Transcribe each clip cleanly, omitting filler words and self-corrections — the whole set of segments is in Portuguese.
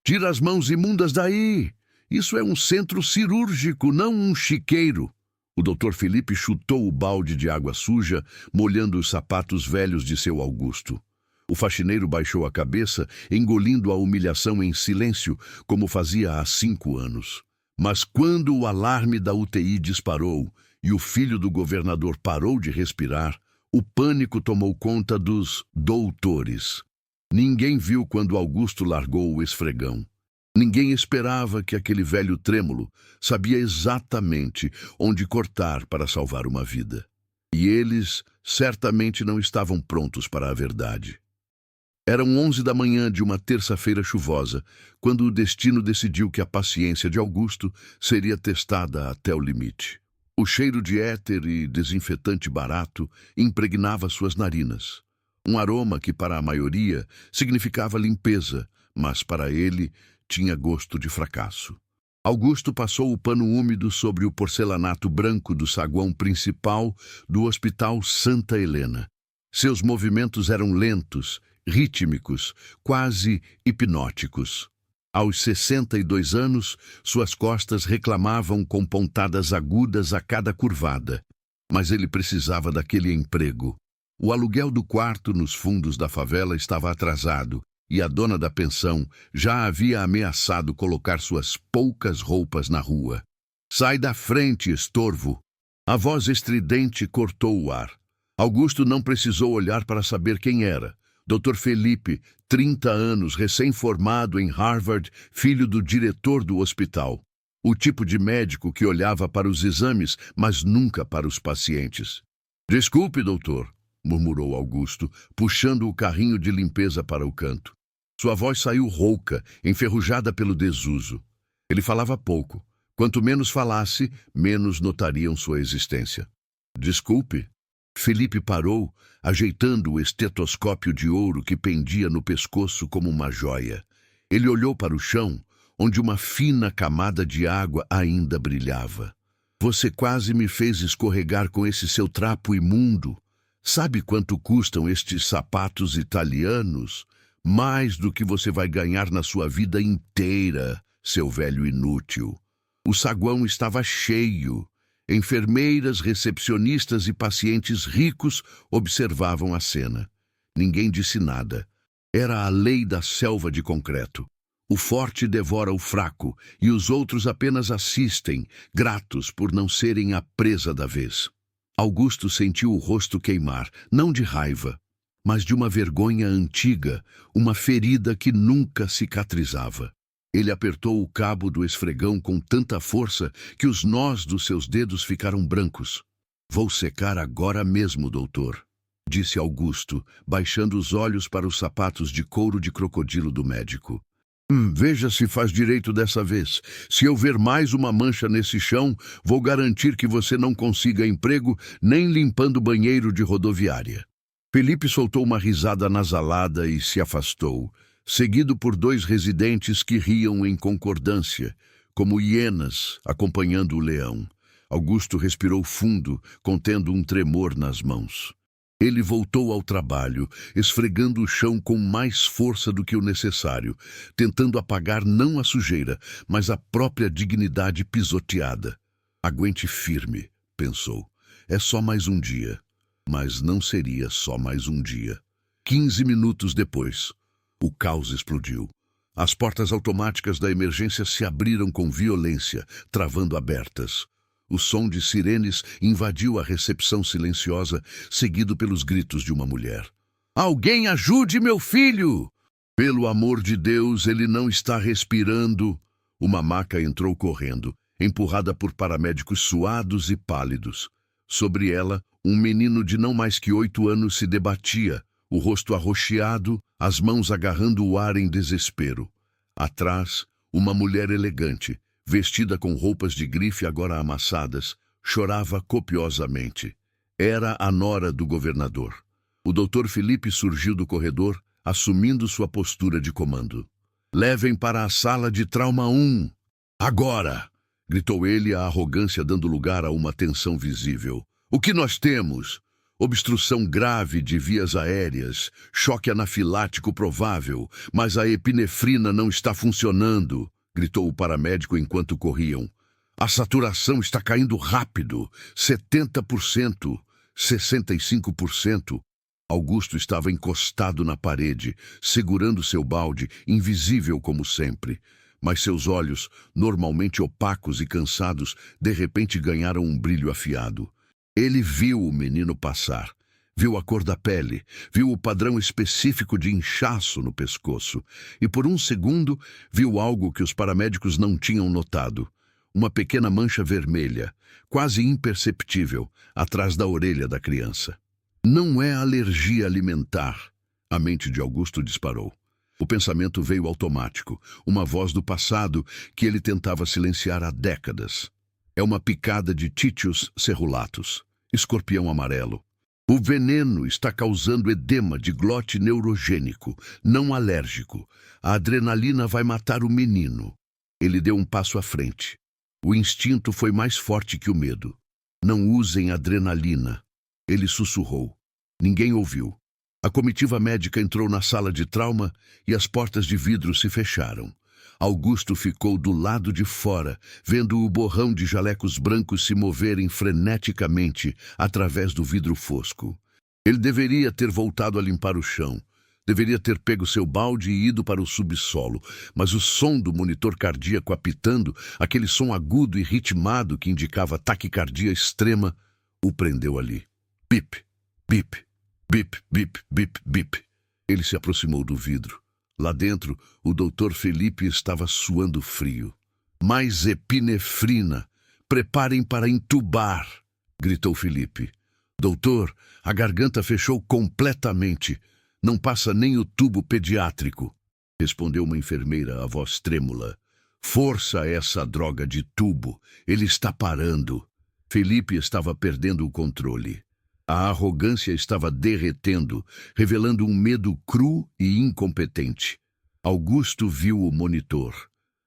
Tira as mãos imundas daí! Isso é um centro cirúrgico, não um chiqueiro. O Dr. Felipe chutou o balde de água suja, molhando os sapatos velhos de seu Augusto. O faxineiro baixou a cabeça, engolindo a humilhação em silêncio, como fazia há 5 anos. Mas quando o alarme da UTI disparou e o filho do governador parou de respirar, o pânico tomou conta dos doutores. Ninguém viu quando Augusto largou o esfregão. Ninguém esperava que aquele velho trêmulo sabia exatamente onde cortar para salvar uma vida. E eles certamente não estavam prontos para a verdade. Eram 11 da manhã de uma terça-feira chuvosa, quando o destino decidiu que a paciência de Augusto seria testada até o limite. O cheiro de éter e desinfetante barato impregnava suas narinas. Um aroma que para a maioria significava limpeza, mas para ele tinha gosto de fracasso. Augusto passou o pano úmido sobre o porcelanato branco do saguão principal do Hospital Santa Helena. Seus movimentos eram lentos, rítmicos, quase hipnóticos. Aos 62 anos, suas costas reclamavam com pontadas agudas a cada curvada. Mas ele precisava daquele emprego. O aluguel do quarto nos fundos da favela estava atrasado, e a dona da pensão já havia ameaçado colocar suas poucas roupas na rua. "Sai da frente, estorvo!" A voz estridente cortou o ar. Augusto não precisou olhar para saber quem era. Dr. Felipe, 30 anos, recém-formado em Harvard, filho do diretor do hospital. O tipo de médico que olhava para os exames, mas nunca para os pacientes. "Desculpe, doutor", murmurou Augusto, puxando o carrinho de limpeza para o canto. Sua voz saiu rouca, enferrujada pelo desuso. Ele falava pouco. Quanto menos falasse, menos notariam sua existência. "Desculpe." Felipe parou, ajeitando o estetoscópio de ouro que pendia no pescoço como uma joia. Ele olhou para o chão, onde uma fina camada de água ainda brilhava. "Você quase me fez escorregar com esse seu trapo imundo. Sabe quanto custam estes sapatos italianos? Mais do que você vai ganhar na sua vida inteira, seu velho inútil." O saguão estava cheio. Enfermeiras, recepcionistas e pacientes ricos observavam a cena. Ninguém disse nada. Era a lei da selva de concreto. O forte devora o fraco e os outros apenas assistem, gratos por não serem a presa da vez. Augusto sentiu o rosto queimar, não de raiva, mas de uma vergonha antiga, uma ferida que nunca cicatrizava. Ele apertou o cabo do esfregão com tanta força que os nós dos seus dedos ficaram brancos. "Vou secar agora mesmo, doutor", disse Augusto, baixando os olhos para os sapatos de couro de crocodilo do médico. Veja se faz direito dessa vez. Se eu ver mais uma mancha nesse chão, vou garantir que você não consiga emprego nem limpando banheiro de rodoviária." Felipe soltou uma risada nasalada e se afastou, seguido por 2 residentes que riam em concordância, como hienas acompanhando o leão. Augusto respirou fundo, contendo um tremor nas mãos. Ele voltou ao trabalho, esfregando o chão com mais força do que o necessário, tentando apagar não a sujeira, mas a própria dignidade pisoteada. "Aguente firme", pensou. "É só mais um dia." Mas não seria só mais um dia. 15 minutos depois, o caos explodiu. As portas automáticas da emergência se abriram com violência, travando abertas. O som de sirenes invadiu a recepção silenciosa, seguido pelos gritos de uma mulher. "Alguém ajude meu filho! Pelo amor de Deus, ele não está respirando!" Uma maca entrou correndo, empurrada por paramédicos suados e pálidos. Sobre ela, um menino de não mais que 8 anos se debatia, o rosto arroxeado, as mãos agarrando o ar em desespero. Atrás, uma mulher elegante, vestida com roupas de grife agora amassadas, chorava copiosamente. Era a nora do governador. O Dr. Felipe surgiu do corredor, assumindo sua postura de comando. "Levem para a sala de trauma 1. Agora!" gritou ele, a arrogância dando lugar a uma tensão visível. "O que nós temos?" Obstrução grave de vias aéreas, choque anafilático provável, mas a epinefrina não está funcionando, gritou o paramédico enquanto corriam. A saturação está caindo rápido, 70%, 65%. Augusto estava encostado na parede, segurando seu balde, invisível como sempre. Mas seus olhos, normalmente opacos e cansados, de repente ganharam um brilho afiado. Ele viu o menino passar, viu a cor da pele, viu o padrão específico de inchaço no pescoço e, por um segundo, viu algo que os paramédicos não tinham notado. Uma pequena mancha vermelha, quase imperceptível, atrás da orelha da criança. Não é alergia alimentar, a mente de Augusto disparou. O pensamento veio automático, uma voz do passado que ele tentava silenciar há décadas. É uma picada de Titius cerulatus, escorpião amarelo. O veneno está causando edema de glote neurogênico, não alérgico. A adrenalina vai matar o menino. Ele deu um passo à frente. O instinto foi mais forte que o medo. Não usem adrenalina. Ele sussurrou. Ninguém ouviu. A comitiva médica entrou na sala de trauma e as portas de vidro se fecharam. Augusto ficou do lado de fora, vendo o borrão de jalecos brancos se moverem freneticamente através do vidro fosco. Ele deveria ter voltado a limpar o chão. Deveria ter pego seu balde e ido para o subsolo, mas o som do monitor cardíaco apitando, aquele som agudo e ritmado que indicava taquicardia extrema, o prendeu ali. Bip, bip, bip, bip, bip, bip. Ele se aproximou do vidro. Lá dentro, o Dr. Felipe estava suando frio. Mais epinefrina. Preparem para entubar, gritou Felipe. Doutor, a garganta fechou completamente. Não passa nem o tubo pediátrico, respondeu uma enfermeira, a voz trêmula. Força essa droga de tubo. Ele está parando. Felipe estava perdendo o controle. A arrogância estava derretendo, revelando um medo cru e incompetente. Augusto viu o monitor.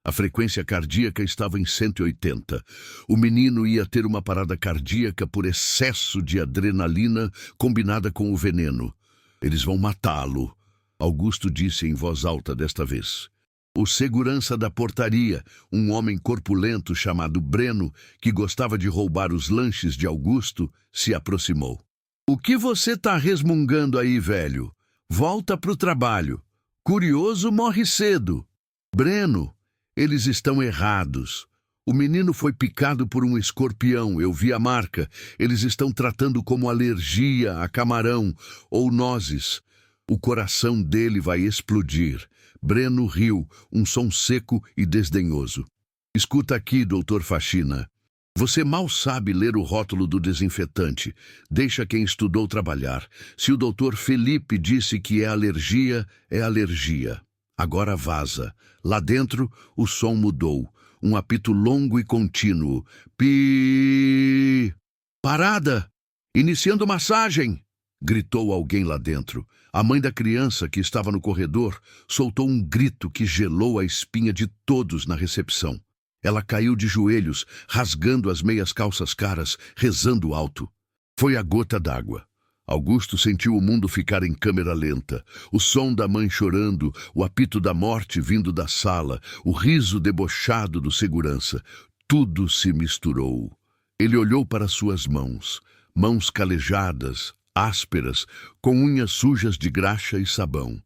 A frequência cardíaca estava em 180. O menino ia ter uma parada cardíaca por excesso de adrenalina combinada com o veneno. Eles vão matá-lo, Augusto disse em voz alta desta vez. O segurança da portaria, um homem corpulento chamado Breno, que gostava de roubar os lanches de Augusto, se aproximou. O que você tá resmungando aí, velho? Volta pro trabalho. Curioso morre cedo. Breno, eles estão errados. O menino foi picado por um escorpião, eu vi a marca. Eles estão tratando como alergia a camarão ou nozes. O coração dele vai explodir. Breno riu, um som seco e desdenhoso. Escuta aqui, doutor Faxina. Você mal sabe ler o rótulo do desinfetante. Deixa quem estudou trabalhar. Se o doutor Felipe disse que é alergia, é alergia. Agora vaza. Lá dentro, o som mudou. Um apito longo e contínuo. Pi! Parada! Iniciando massagem! Gritou alguém lá dentro. A mãe da criança, que estava no corredor, soltou um grito que gelou a espinha de todos na recepção. Ela caiu de joelhos, rasgando as meias calças caras, rezando alto. Foi a gota d'água. Augusto sentiu o mundo ficar em câmera lenta. O som da mãe chorando, o apito da morte vindo da sala, o riso debochado do segurança. Tudo se misturou. Ele olhou para suas mãos. Mãos calejadas, ásperas, com unhas sujas de graxa e sabão.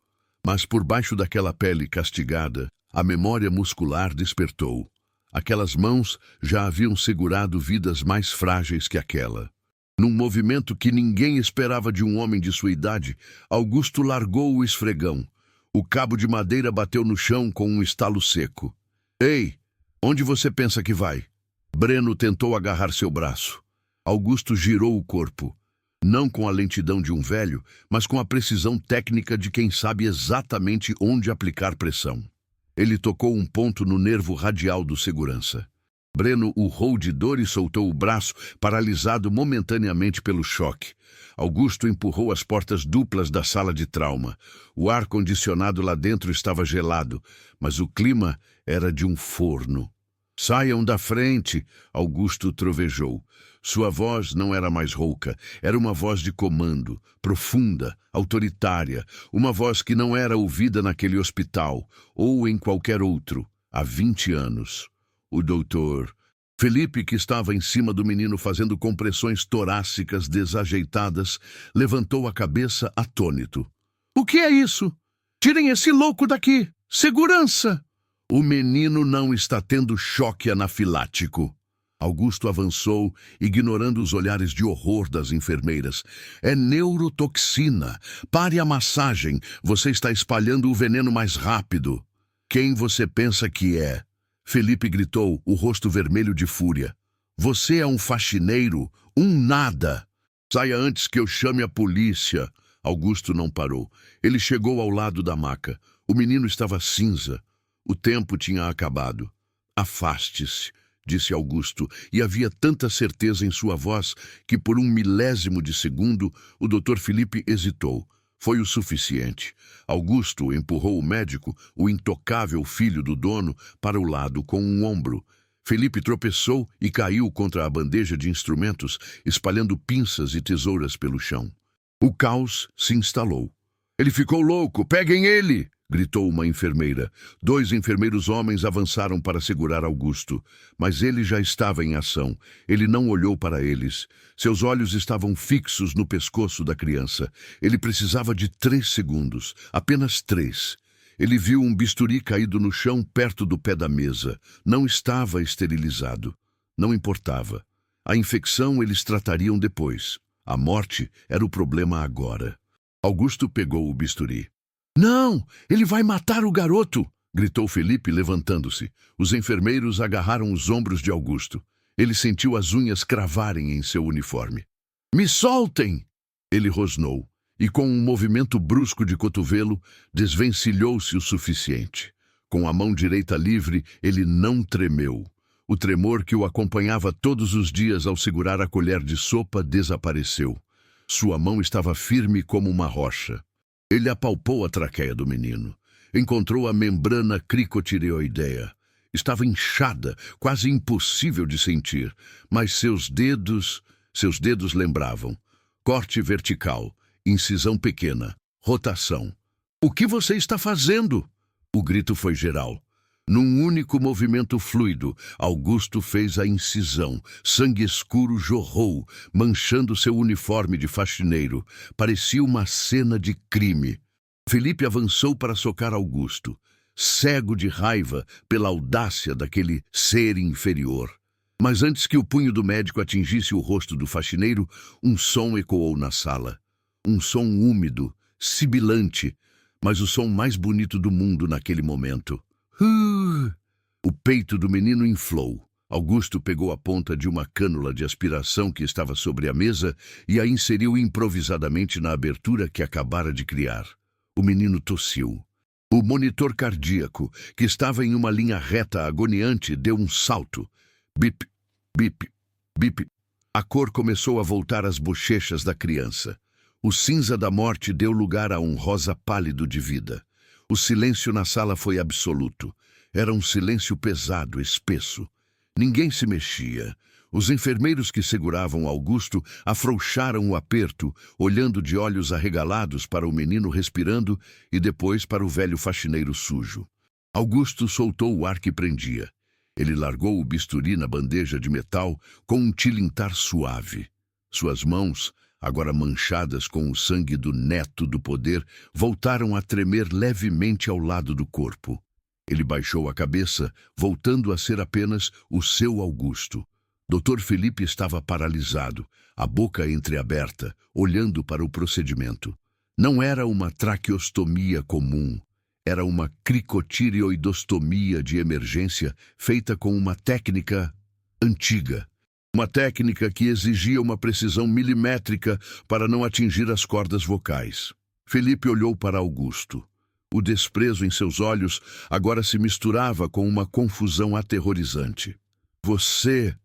Mas por baixo daquela pele castigada, a memória muscular despertou. Aquelas mãos já haviam segurado vidas mais frágeis que aquela. Num movimento que ninguém esperava de um homem de sua idade, Augusto largou o esfregão. O cabo de madeira bateu no chão com um estalo seco. Ei, onde você pensa que vai? Breno tentou agarrar seu braço. Augusto girou o corpo. Não com a lentidão de um velho, mas com a precisão técnica de quem sabe exatamente onde aplicar pressão. Ele tocou um ponto no nervo radial do segurança. Breno urrou de dor e soltou o braço, paralisado momentaneamente pelo choque. Augusto empurrou as portas duplas da sala de trauma. O ar-condicionado lá dentro estava gelado, mas o clima era de um forno. Saiam da frente, Augusto trovejou. Sua voz não era mais rouca, era uma voz de comando, profunda, autoritária, uma voz que não era ouvida naquele hospital ou em qualquer outro, há 20 anos. O doutor Felipe, que estava em cima do menino fazendo compressões torácicas desajeitadas, levantou a cabeça atônito. O que é isso? Tirem esse louco daqui! Segurança! O menino não está tendo choque anafilático. Augusto avançou, ignorando os olhares de horror das enfermeiras. É neurotoxina. Pare a massagem. Você está espalhando o veneno mais rápido. Quem você pensa que é? Felipe gritou, o rosto vermelho de fúria. Você é um faxineiro, um nada. Saia antes que eu chame a polícia. Augusto não parou. Ele chegou ao lado da maca. O menino estava cinza. O tempo tinha acabado. Afaste-se, disse Augusto, e havia tanta certeza em sua voz que por um milésimo de segundo o Dr. Felipe hesitou. Foi o suficiente. Augusto empurrou o médico, o intocável filho do dono, para o lado com um ombro. Felipe tropeçou e caiu contra a bandeja de instrumentos, espalhando pinças e tesouras pelo chão. O caos se instalou. Ele ficou louco! Peguem ele! Gritou uma enfermeira. 2 enfermeiros homens avançaram para segurar Augusto, mas ele já estava em ação. Ele não olhou para eles. Seus olhos estavam fixos no pescoço da criança. Ele precisava de 3 segundos, apenas 3. Ele viu um bisturi caído no chão perto do pé da mesa. Não estava esterilizado. Não importava. A infecção eles tratariam depois. A morte era o problema agora. Augusto pegou o bisturi. Não! Ele vai matar o garoto! Gritou Felipe, levantando-se. Os enfermeiros agarraram os ombros de Augusto. Ele sentiu as unhas cravarem em seu uniforme. Me soltem! Ele rosnou, e com um movimento brusco de cotovelo, desvencilhou-se o suficiente. Com a mão direita livre, ele não tremeu. O tremor que o acompanhava todos os dias ao segurar a colher de sopa desapareceu. Sua mão estava firme como uma rocha. Ele apalpou a traqueia do menino. Encontrou a membrana cricotireoideia. Estava inchada, quase impossível de sentir, mas seus dedos lembravam. Corte vertical, incisão pequena, rotação. O que você está fazendo? O grito foi geral. Num único movimento fluido, Augusto fez a incisão. Sangue escuro jorrou, manchando seu uniforme de faxineiro. Parecia uma cena de crime. Felipe avançou para socar Augusto, cego de raiva pela audácia daquele ser inferior. Mas antes que o punho do médico atingisse o rosto do faxineiro, um som ecoou na sala. Um som úmido, sibilante, mas o som mais bonito do mundo naquele momento. O peito do menino inflou. Augusto pegou a ponta de uma cânula de aspiração que estava sobre a mesa e a inseriu improvisadamente na abertura que acabara de criar. O menino tossiu. O monitor cardíaco, que estava em uma linha reta agoniante, deu um salto. Bip, bip, bip. A cor começou a voltar às bochechas da criança. O cinza da morte deu lugar a um rosa pálido de vida. O silêncio na sala foi absoluto. Era um silêncio pesado, espesso. Ninguém se mexia. Os enfermeiros que seguravam Augusto afrouxaram o aperto, olhando de olhos arregalados para o menino respirando e depois para o velho faxineiro sujo. Augusto soltou o ar que prendia. Ele largou o bisturi na bandeja de metal com um tilintar suave. Suas mãos, agora manchadas com o sangue do neto do poder, voltaram a tremer levemente ao lado do corpo. Ele baixou a cabeça, voltando a ser apenas o seu Augusto. Dr. Felipe estava paralisado, a boca entreaberta, olhando para o procedimento. Não era uma traqueostomia comum. Era uma cricotireoidostomia de emergência feita com uma técnica antiga. Uma técnica que exigia uma precisão milimétrica para não atingir as cordas vocais. Felipe olhou para Augusto. O desprezo em seus olhos agora se misturava com uma confusão aterrorizante. Você,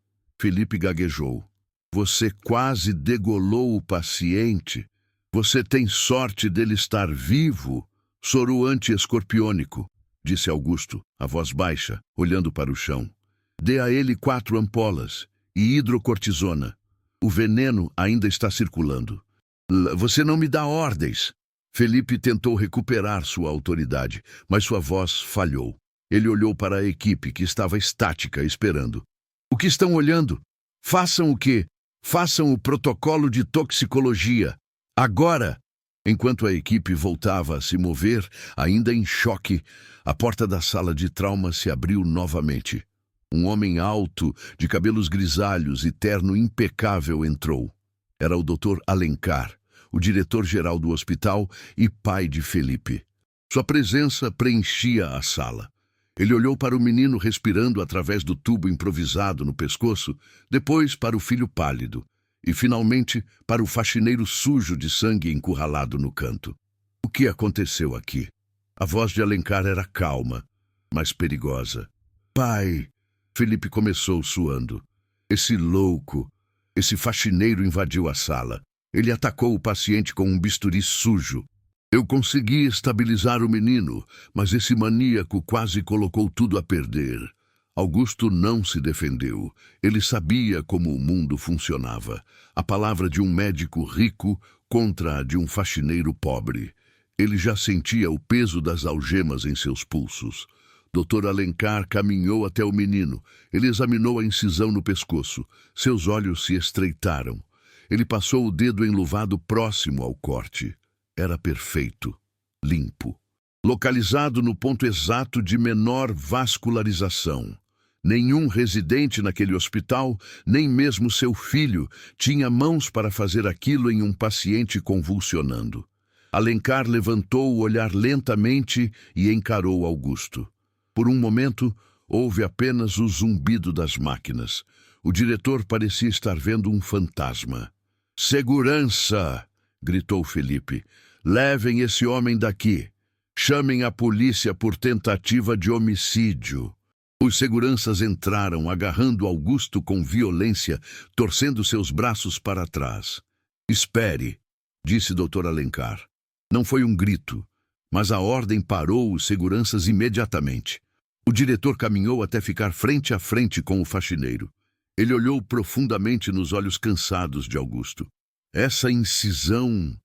Felipe gaguejou, você quase degolou o paciente. Você tem sorte dele estar vivo. Soro anti-escorpiônico, disse Augusto, a voz baixa, olhando para o chão. Dê a ele 4 ampolas e hidrocortisona. O veneno ainda está circulando. Você não me dá ordens. Felipe tentou recuperar sua autoridade, mas sua voz falhou. Ele olhou para a equipe, que estava estática, esperando. O que estão olhando? Façam o quê? Façam o protocolo de toxicologia. Agora! Enquanto a equipe voltava a se mover, ainda em choque, a porta da sala de trauma se abriu novamente. Um homem alto, de cabelos grisalhos e terno impecável entrou. Era o Dr. Alencar, o diretor-geral do hospital e pai de Felipe. Sua presença preenchia a sala. Ele olhou para o menino respirando através do tubo improvisado no pescoço, depois para o filho pálido e, finalmente, para o faxineiro sujo de sangue encurralado no canto. O que aconteceu aqui? A voz de Alencar era calma, mas perigosa. Pai, Felipe começou suando. Esse louco, esse faxineiro invadiu a sala. Ele atacou o paciente com um bisturi sujo. Eu consegui estabilizar o menino, mas esse maníaco quase colocou tudo a perder. Augusto não se defendeu. Ele sabia como o mundo funcionava. A palavra de um médico rico contra a de um faxineiro pobre. Ele já sentia o peso das algemas em seus pulsos. Dr. Alencar caminhou até o menino. Ele examinou a incisão no pescoço. Seus olhos se estreitaram. Ele passou o dedo enluvado próximo ao corte. Era perfeito, limpo. Localizado no ponto exato de menor vascularização. Nenhum residente naquele hospital, nem mesmo seu filho, tinha mãos para fazer aquilo em um paciente convulsionando. Alencar levantou o olhar lentamente e encarou Augusto. Por um momento, houve apenas o zumbido das máquinas. O diretor parecia estar vendo um fantasma. Segurança! Gritou Felipe. Levem esse homem daqui. Chamem a polícia por tentativa de homicídio. Os seguranças entraram, agarrando Augusto com violência, torcendo seus braços para trás. Espere, disse Dr. Alencar. Não foi um grito, mas a ordem parou os seguranças imediatamente. O diretor caminhou até ficar frente a frente com o faxineiro. Ele olhou profundamente nos olhos cansados de Augusto. Essa incisão,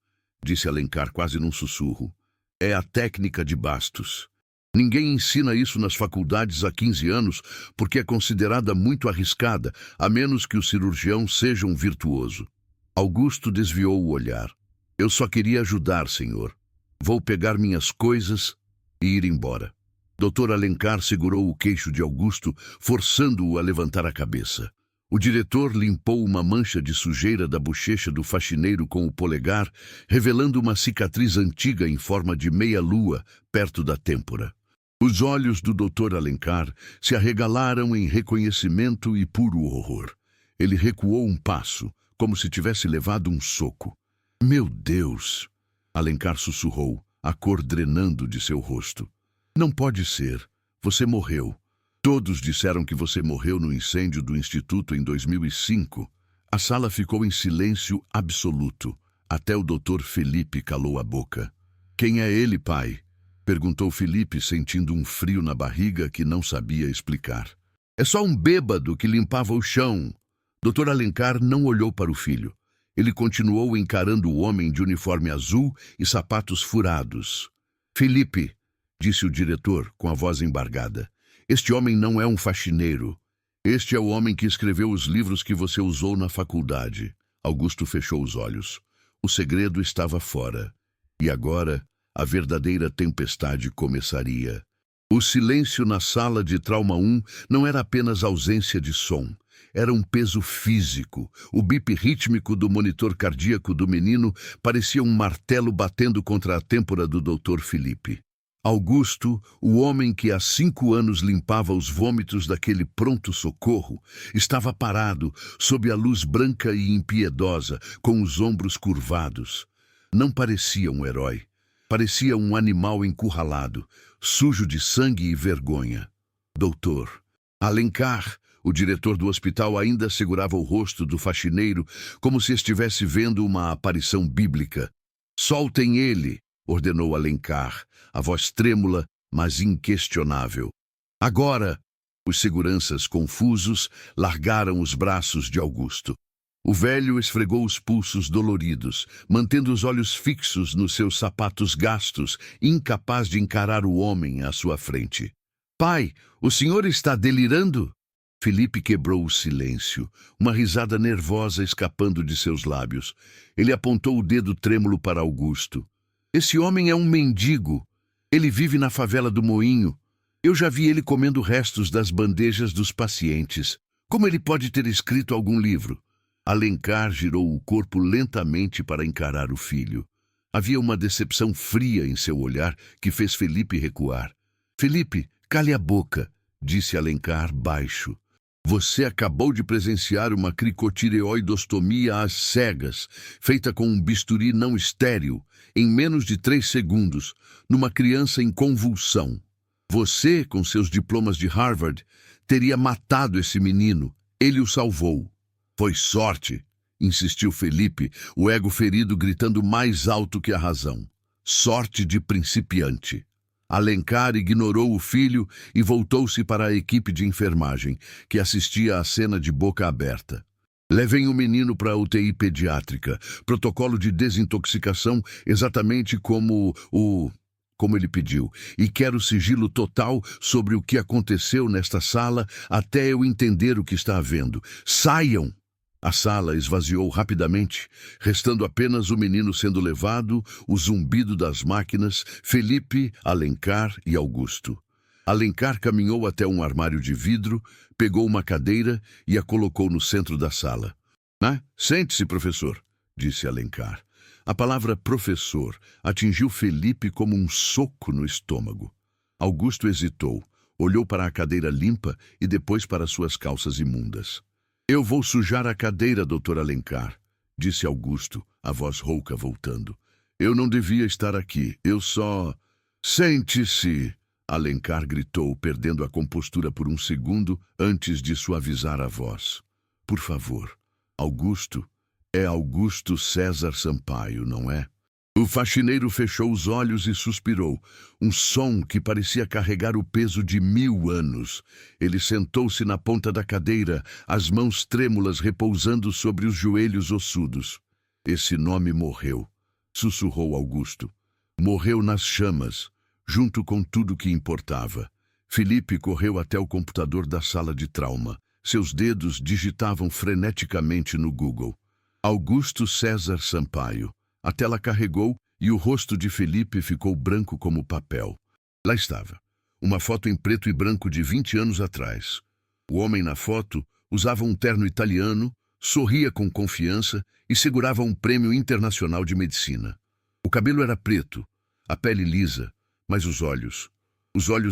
disse Alencar quase num sussurro, é a técnica de Bastos. Ninguém ensina isso nas faculdades há 15 anos porque é considerada muito arriscada, a menos que o cirurgião seja um virtuoso. Augusto desviou o olhar. Eu só queria ajudar, senhor. Vou pegar minhas coisas e ir embora. Dr. Alencar segurou o queixo de Augusto, forçando-o a levantar a cabeça. O diretor limpou uma mancha de sujeira da bochecha do faxineiro com o polegar, revelando uma cicatriz antiga em forma de meia-lua perto da têmpora. Os olhos do Dr. Alencar se arregalaram em reconhecimento e puro horror. Ele recuou um passo, como se tivesse levado um soco. Meu Deus! Alencar sussurrou, a cor drenando de seu rosto. Não pode ser. Você morreu. Todos disseram que você morreu no incêndio do Instituto em 2005. A sala ficou em silêncio absoluto. Até o Dr. Felipe calou a boca. Quem é ele, pai? Perguntou Felipe, sentindo um frio na barriga que não sabia explicar. É só um bêbado que limpava o chão. Dr. Alencar não olhou para o filho. Ele continuou encarando o homem de uniforme azul e sapatos furados. Felipe, disse o diretor, com a voz embargada, este homem não é um faxineiro. Este é o homem que escreveu os livros que você usou na faculdade. Augusto fechou os olhos. O segredo estava fora. E agora, a verdadeira tempestade começaria. O silêncio na sala de Trauma 1 não era apenas ausência de som. Era um peso físico. O bip rítmico do monitor cardíaco do menino parecia um martelo batendo contra a têmpora do Dr. Felipe. Augusto, o homem que há 5 anos limpava os vômitos daquele pronto-socorro, estava parado, sob a luz branca e impiedosa, com os ombros curvados. Não parecia um herói. Parecia um animal encurralado, sujo de sangue e vergonha. Doutor Alencar, o diretor do hospital, ainda segurava o rosto do faxineiro como se estivesse vendo uma aparição bíblica. Soltem ele, ordenou Alencar, a voz trêmula, mas inquestionável. Agora! Os seguranças, confusos, largaram os braços de Augusto. O velho esfregou os pulsos doloridos, mantendo os olhos fixos nos seus sapatos gastos, incapaz de encarar o homem à sua frente. Pai, o senhor está delirando? Felipe quebrou o silêncio, uma risada nervosa escapando de seus lábios. Ele apontou o dedo trêmulo para Augusto. Esse homem é um mendigo. Ele vive na favela do Moinho. Eu já vi ele comendo restos das bandejas dos pacientes. Como ele pode ter escrito algum livro? Alencar girou o corpo lentamente para encarar o filho. Havia uma decepção fria em seu olhar que fez Felipe recuar. Felipe, cale a boca, disse Alencar baixo. Você acabou de presenciar uma cricotireoidostomia às cegas, feita com um bisturi não estéril, em menos de 3 segundos, numa criança em convulsão. Você, com seus diplomas de Harvard, teria matado esse menino. Ele o salvou. Foi sorte, insistiu Felipe, o ego ferido gritando mais alto que a razão. Sorte de principiante. Alencar ignorou o filho e voltou-se para a equipe de enfermagem, que assistia à cena de boca aberta. Levem o menino para a UTI pediátrica. Protocolo de desintoxicação exatamente como ele pediu. E quero sigilo total sobre o que aconteceu nesta sala até eu entender o que está havendo. Saiam! A sala esvaziou rapidamente, restando apenas o menino sendo levado, o zumbido das máquinas, Felipe, Alencar e Augusto. Alencar caminhou até um armário de vidro, pegou uma cadeira e a colocou no centro da sala. Sente-se, professor, disse Alencar. A palavra professor atingiu Felipe como um soco no estômago. Augusto hesitou, olhou para a cadeira limpa e depois para suas calças imundas. Eu vou sujar a cadeira, doutor Alencar, disse Augusto, a voz rouca voltando. Eu não devia estar aqui, eu só... Sente-se! Alencar gritou, perdendo a compostura por um segundo antes de suavizar a voz. Por favor, Augusto, é Augusto César Sampaio, não é? O faxineiro fechou os olhos e suspirou, um som que parecia carregar o peso de 1000 anos. Ele sentou-se na ponta da cadeira, as mãos trêmulas repousando sobre os joelhos ossudos. Esse nome morreu, sussurrou Augusto. Morreu nas chamas, junto com tudo que importava. Felipe correu até o computador da sala de trauma. Seus dedos digitavam freneticamente no Google. Augusto César Sampaio. A tela carregou e o rosto de Felipe ficou branco como papel. Lá estava, uma foto em preto e branco de 20 anos atrás. O homem na foto usava um terno italiano, sorria com confiança e segurava um prêmio internacional de medicina. O cabelo era preto, a pele lisa, mas os olhos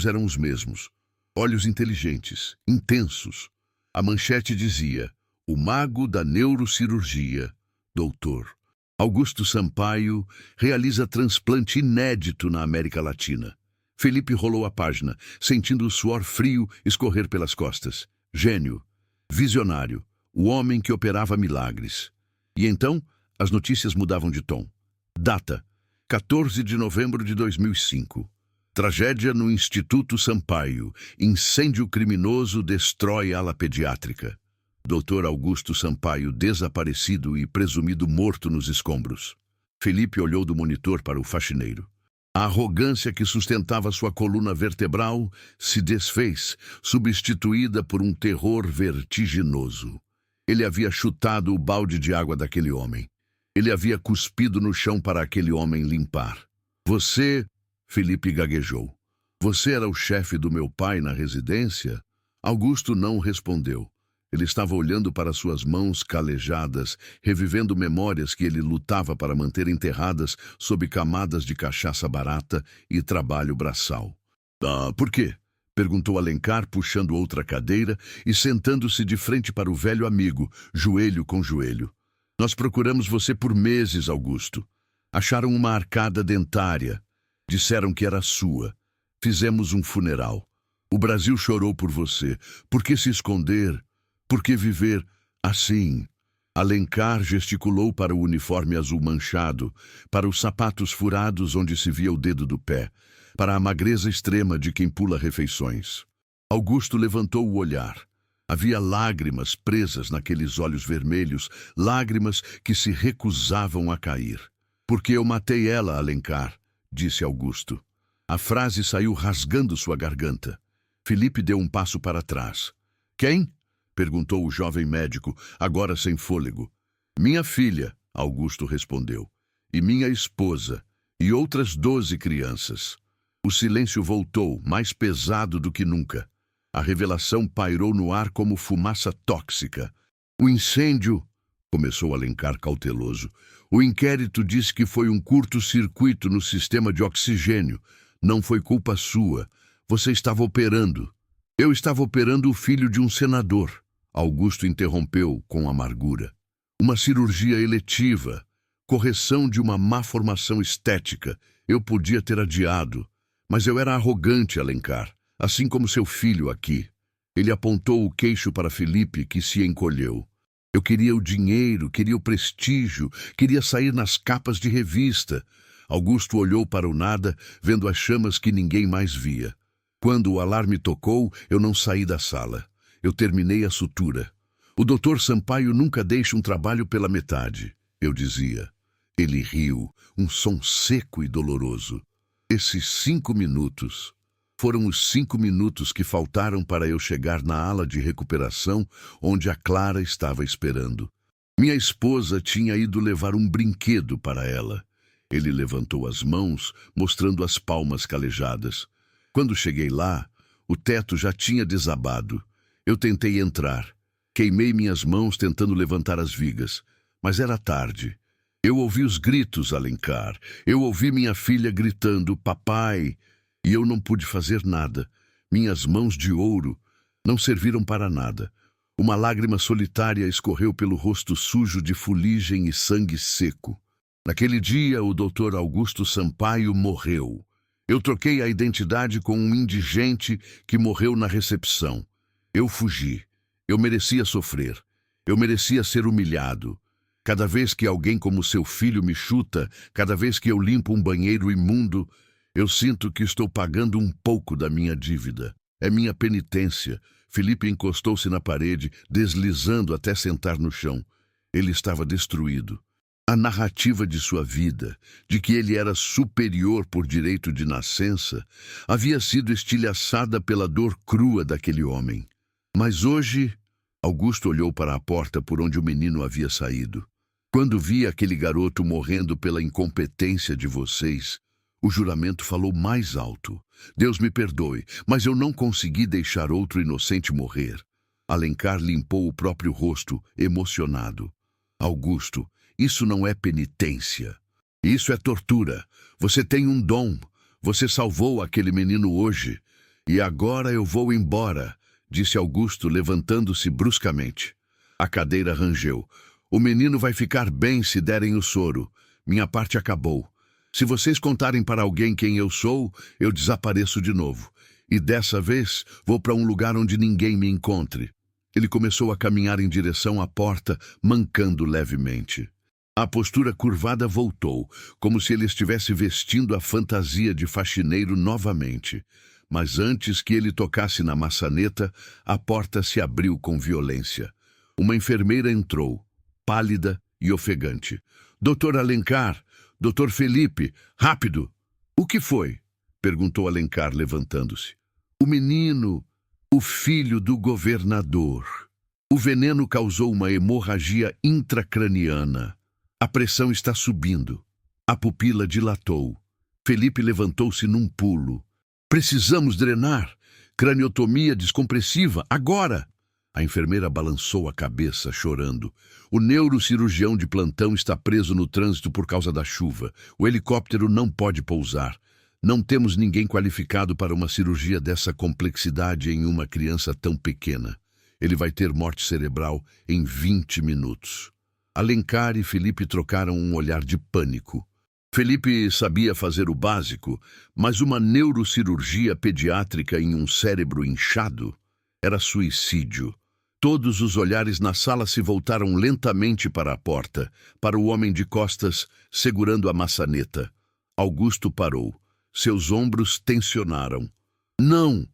eram os mesmos. Olhos inteligentes, intensos. A manchete dizia, o mago da neurocirurgia, doutor. Augusto Sampaio realiza transplante inédito na América Latina. Felipe rolou a página, sentindo o suor frio escorrer pelas costas. Gênio, visionário, o homem que operava milagres. E então, as notícias mudavam de tom. Data, 14 de novembro de 2005. Tragédia no Instituto Sampaio. Incêndio criminoso destrói ala pediátrica. Dr. Augusto Sampaio desaparecido e presumido morto nos escombros. Felipe olhou do monitor para o faxineiro. A arrogância que sustentava sua coluna vertebral se desfez, substituída por um terror vertiginoso. Ele havia chutado o balde de água daquele homem. Ele havia cuspido no chão para aquele homem limpar. Você, Felipe gaguejou. Você era o chefe do meu pai na residência? Augusto não respondeu. Ele estava olhando para suas mãos calejadas, revivendo memórias que ele lutava para manter enterradas sob camadas de cachaça barata e trabalho braçal. Por quê? Perguntou Alencar, puxando outra cadeira e sentando-se de frente para o velho amigo, joelho com joelho. Nós procuramos você por meses, Augusto. Acharam uma arcada dentária. Disseram que era sua. Fizemos um funeral. O Brasil chorou por você. Por que se esconder? Por que viver assim? Alencar gesticulou para o uniforme azul manchado, para os sapatos furados onde se via o dedo do pé, para a magreza extrema de quem pula refeições. Augusto levantou o olhar. Havia lágrimas presas naqueles olhos vermelhos, lágrimas que se recusavam a cair. Porque eu matei ela, Alencar, disse Augusto. A frase saiu rasgando sua garganta. Felipe deu um passo para trás. Quem? Perguntou o jovem médico, agora sem fôlego. Minha filha, Augusto respondeu. E minha esposa, e outras 12 crianças. O silêncio voltou, mais pesado do que nunca. A revelação pairou no ar como fumaça tóxica. O incêndio, começou Alencar cauteloso. O inquérito disse que foi um curto-circuito no sistema de oxigênio. Não foi culpa sua. Você estava operando. Eu estava operando o filho de um senador. Augusto interrompeu com amargura. Uma cirurgia eletiva. Correção de uma má formação estética. Eu podia ter adiado. Mas eu era arrogante, Alencar. Assim como seu filho aqui. Ele apontou o queixo para Felipe, que se encolheu. Eu queria o dinheiro, queria o prestígio, queria sair nas capas de revista. Augusto olhou para o nada, vendo as chamas que ninguém mais via. Quando o alarme tocou, eu não saí da sala. Eu terminei a sutura. O Dr. Sampaio nunca deixa um trabalho pela metade, eu dizia. Ele riu, um som seco e doloroso. Esses 5 minutos... Foram os 5 minutos que faltaram para eu chegar na ala de recuperação, onde a Clara estava esperando. Minha esposa tinha ido levar um brinquedo para ela. Ele levantou as mãos, mostrando as palmas calejadas. Quando cheguei lá, o teto já tinha desabado. Eu tentei entrar. Queimei minhas mãos tentando levantar as vigas. Mas era tarde. Eu ouvi os gritos, Alencar. Eu ouvi minha filha gritando, papai... E eu não pude fazer nada. Minhas mãos de ouro não serviram para nada. Uma lágrima solitária escorreu pelo rosto sujo de fuligem e sangue seco. Naquele dia, o Dr. Augusto Sampaio morreu. Eu troquei a identidade com um indigente que morreu na recepção. Eu fugi. Eu merecia sofrer. Eu merecia ser humilhado. Cada vez que alguém como seu filho me chuta, cada vez que eu limpo um banheiro imundo, eu sinto que estou pagando um pouco da minha dívida. É minha penitência. Felipe encostou-se na parede, deslizando até sentar no chão. Ele estava destruído. A narrativa de sua vida, de que ele era superior por direito de nascença, havia sido estilhaçada pela dor crua daquele homem. Mas hoje, Augusto olhou para a porta por onde o menino havia saído. Quando vi aquele garoto morrendo pela incompetência de vocês, o juramento falou mais alto. Deus me perdoe, mas eu não consegui deixar outro inocente morrer. Alencar limpou o próprio rosto, emocionado. Augusto, isso não é penitência. Isso é tortura. Você tem um dom. Você salvou aquele menino hoje. E agora eu vou embora, disse Augusto, levantando-se bruscamente. A cadeira rangeu. O menino vai ficar bem se derem o soro. Minha parte acabou. Se vocês contarem para alguém quem eu sou, eu desapareço de novo. E dessa vez, vou para um lugar onde ninguém me encontre. Ele começou a caminhar em direção à porta, mancando levemente. A postura curvada voltou, como se ele estivesse vestindo a fantasia de faxineiro novamente. Mas antes que ele tocasse na maçaneta, a porta se abriu com violência. Uma enfermeira entrou, pálida e ofegante. Doutor Alencar! Doutor Felipe, rápido! O que foi? Perguntou Alencar, levantando-se. O menino, o filho do governador. O veneno causou uma hemorragia intracraniana. A pressão está subindo. A pupila dilatou. Felipe levantou-se num pulo. Precisamos drenar. Craniotomia descompressiva, agora! A enfermeira balançou a cabeça, chorando. O neurocirurgião de plantão está preso no trânsito por causa da chuva. O helicóptero não pode pousar. Não temos ninguém qualificado para uma cirurgia dessa complexidade em uma criança tão pequena. Ele vai ter morte cerebral em 20 minutos. Alencar e Felipe trocaram um olhar de pânico. Felipe sabia fazer o básico, mas uma neurocirurgia pediátrica em um cérebro inchado era suicídio. Todos os olhares na sala se voltaram lentamente para a porta, para o homem de costas segurando a maçaneta. Augusto parou. Seus ombros tensionaram. Não!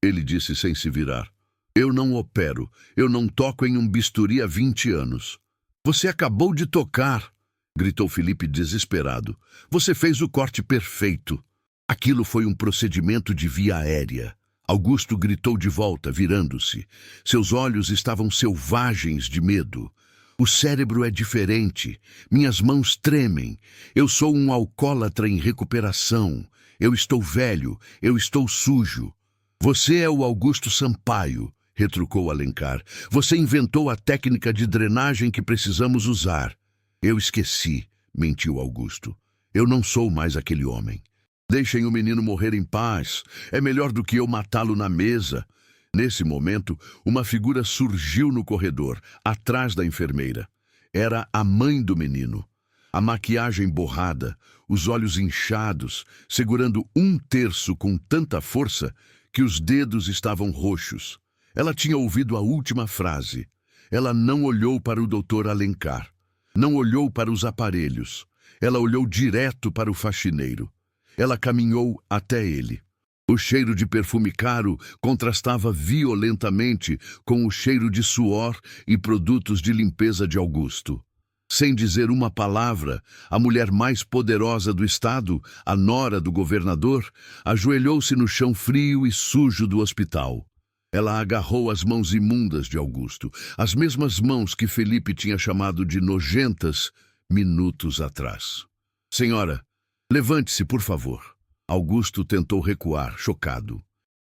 ele disse sem se virar. Eu não opero, eu não toco em um bisturi há 20 anos. Você acabou de tocar, gritou Felipe desesperado. Você fez o corte perfeito. Aquilo foi um procedimento de via aérea. Augusto gritou de volta, virando-se. Seus olhos estavam selvagens de medo. O cérebro é diferente. Minhas mãos tremem. Eu sou um alcoólatra em recuperação. Eu estou velho. Eu estou sujo. Você é o Augusto Sampaio, retrucou Alencar. Você inventou a técnica de drenagem que precisamos usar. Eu esqueci, mentiu Augusto. Eu não sou mais aquele homem. Deixem o menino morrer em paz. É melhor do que eu matá-lo na mesa. Nesse momento, uma figura surgiu no corredor, atrás da enfermeira. Era a mãe do menino. A maquiagem borrada, os olhos inchados, segurando um terço com tanta força que os dedos estavam roxos. Ela tinha ouvido a última frase. Ela não olhou para o doutor Alencar. Não olhou para os aparelhos. Ela olhou direto para o faxineiro. Ela caminhou até ele. O cheiro de perfume caro contrastava violentamente com o cheiro de suor e produtos de limpeza de Augusto. Sem dizer uma palavra, a mulher mais poderosa do estado, a nora do governador, ajoelhou-se no chão frio e sujo do hospital. Ela agarrou as mãos imundas de Augusto, as mesmas mãos que Felipe tinha chamado de nojentas minutos atrás. Senhora, levante-se, por favor. Augusto tentou recuar, chocado.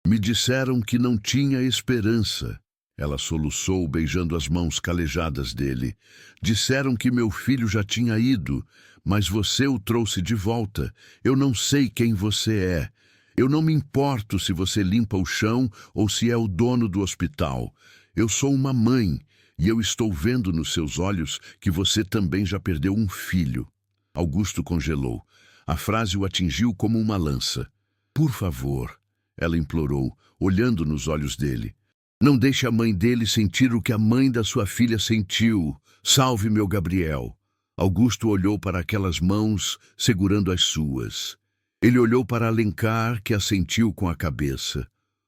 Me disseram que não tinha esperança. Ela soluçou, beijando as mãos calejadas dele. Disseram que meu filho já tinha ido, mas você o trouxe de volta. Eu não sei quem você é. Eu não me importo se você limpa o chão ou se é o dono do hospital. Eu sou uma mãe e eu estou vendo nos seus olhos que você também já perdeu um filho. Augusto congelou. A frase o atingiu como uma lança. Por favor, ela implorou, olhando nos olhos dele. Não deixe a mãe dele sentir o que a mãe da sua filha sentiu. Salve meu Gabriel. Augusto olhou para aquelas mãos, segurando as suas. Ele olhou para Alencar, que assentiu com a cabeça.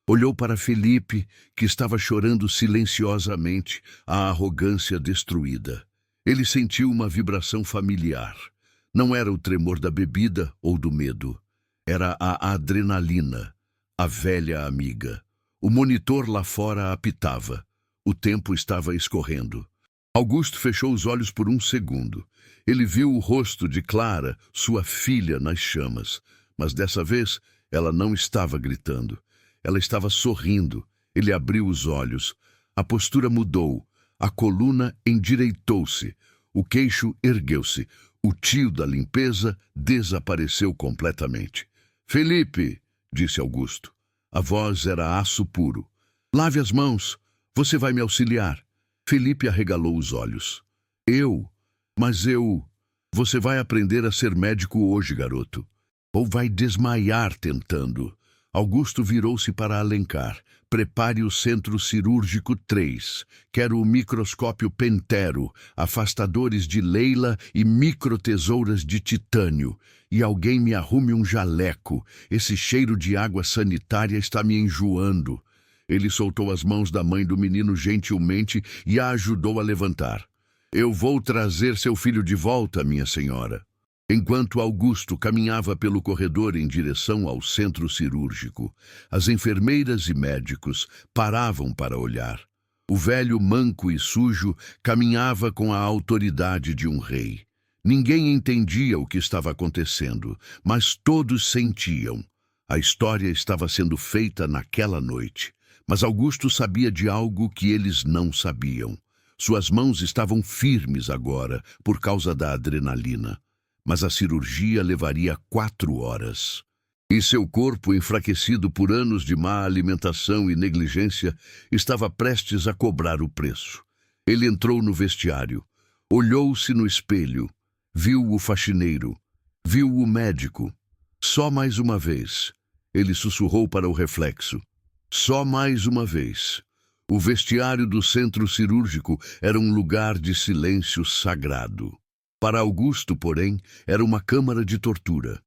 Olhou para Felipe, que estava chorando silenciosamente, a arrogância destruída. Ele sentiu uma vibração familiar. Não era o tremor da bebida ou do medo. Era a adrenalina, a velha amiga. O monitor lá fora apitava. O tempo estava escorrendo. Augusto fechou os olhos por um segundo. Ele viu o rosto de Clara, sua filha, nas chamas. Mas dessa vez, ela não estava gritando. Ela estava sorrindo. Ele abriu os olhos. A postura mudou. A coluna endireitou-se. O queixo ergueu-se. O tio da limpeza desapareceu completamente. Felipe, disse Augusto. A voz era aço puro. Lave as mãos. Você vai me auxiliar. Felipe arregalou os olhos. Eu? Mas eu... Você vai aprender a ser médico hoje, garoto. Ou vai desmaiar tentando. Augusto virou-se para Alencar. Prepare o centro cirúrgico 3. Quero o microscópio Pentero, afastadores de Leila e microtesouras de titânio. E alguém me arrume um jaleco. Esse cheiro de água sanitária está me enjoando. Ele soltou as mãos da mãe do menino gentilmente e a ajudou a levantar. Eu vou trazer seu filho de volta, minha senhora. Enquanto Augusto caminhava pelo corredor em direção ao centro cirúrgico, as enfermeiras e médicos paravam para olhar. O velho, manco e sujo, caminhava com a autoridade de um rei. Ninguém entendia o que estava acontecendo, mas todos sentiam. A história estava sendo feita naquela noite, mas Augusto sabia de algo que eles não sabiam. Suas mãos estavam firmes agora, por causa da adrenalina. Mas a cirurgia levaria 4 horas. E seu corpo, enfraquecido por anos de má alimentação e negligência, estava prestes a cobrar o preço. Ele entrou no vestiário, olhou-se no espelho, viu o faxineiro, viu o médico. Só mais uma vez. Ele sussurrou para o reflexo. Só mais uma vez. O vestiário do centro cirúrgico era um lugar de silêncio sagrado. Para Augusto, porém, era uma câmara de tortura.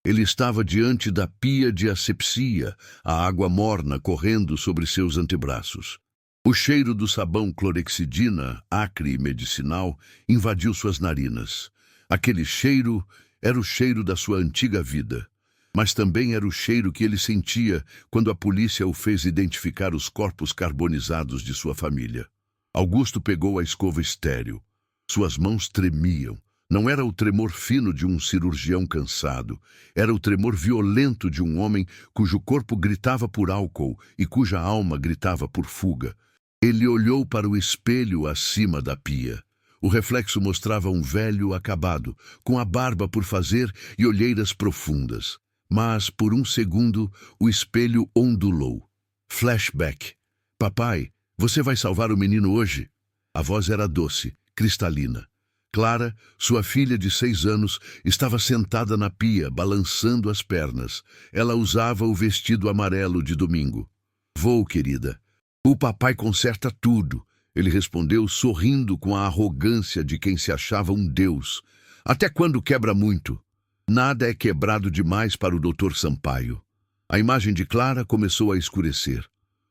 Ele estava diante da pia de asepsia, a água morna correndo sobre seus antebraços. O cheiro do sabão clorexidina, acre e medicinal, invadiu suas narinas. Aquele cheiro era o cheiro da sua antiga vida, mas também era o cheiro que ele sentia quando a polícia o fez identificar os corpos carbonizados de sua família. Augusto pegou a escova estéril. Suas mãos tremiam. Não era o tremor fino de um cirurgião cansado. Era o tremor violento de um homem cujo corpo gritava por álcool e cuja alma gritava por fuga. Ele olhou para o espelho acima da pia. O reflexo mostrava um velho acabado, com a barba por fazer e olheiras profundas. Mas, por um segundo, o espelho ondulou. Flashback. Papai, você vai salvar o menino hoje? A voz era doce, cristalina. Clara, sua filha de 6 anos, estava sentada na pia, balançando as pernas. Ela usava o vestido amarelo de domingo. Vou, querida. O papai conserta tudo, ele respondeu, sorrindo com a arrogância de quem se achava um deus. Até quando quebra muito? Nada é quebrado demais para o Dr. Sampaio. A imagem de Clara começou a escurecer.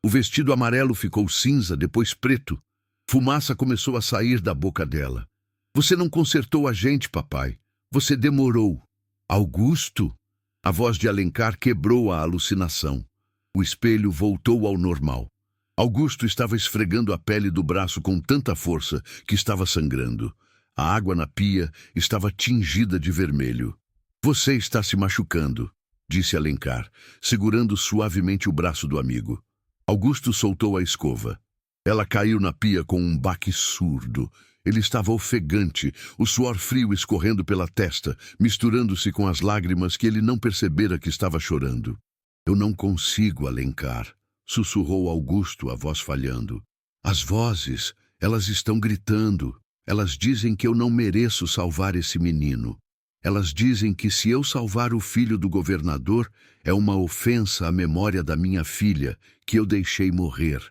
O vestido amarelo ficou cinza, depois preto. Fumaça começou a sair da boca dela. Você não consertou a gente, papai. Você demorou. Augusto? A voz de Alencar quebrou a alucinação. O espelho voltou ao normal. Augusto estava esfregando a pele do braço com tanta força que estava sangrando. A água na pia estava tingida de vermelho. Você está se machucando, disse Alencar, segurando suavemente o braço do amigo. Augusto soltou a escova. Ela caiu na pia com um baque surdo. Ele estava ofegante, o suor frio escorrendo pela testa, misturando-se com as lágrimas que ele não percebera que estava chorando. Eu não consigo, Alencar, sussurrou Augusto, a voz falhando. As vozes, elas estão gritando. Elas dizem que eu não mereço salvar esse menino. Elas dizem que se eu salvar o filho do governador, é uma ofensa à memória da minha filha, que eu deixei morrer.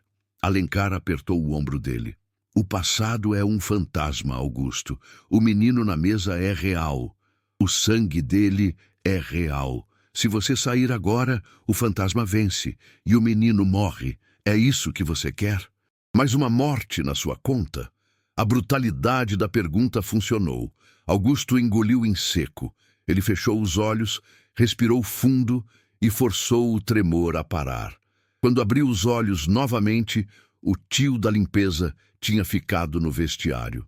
Alencar apertou o ombro dele. O passado é um fantasma, Augusto. O menino na mesa é real. O sangue dele é real. Se você sair agora, o fantasma vence e o menino morre. É isso que você quer? Mas uma morte na sua conta? A brutalidade da pergunta funcionou. Augusto engoliu em seco. Ele fechou os olhos, respirou fundo e forçou o tremor a parar. Quando abriu os olhos novamente, o tio da limpeza tinha ficado no vestiário.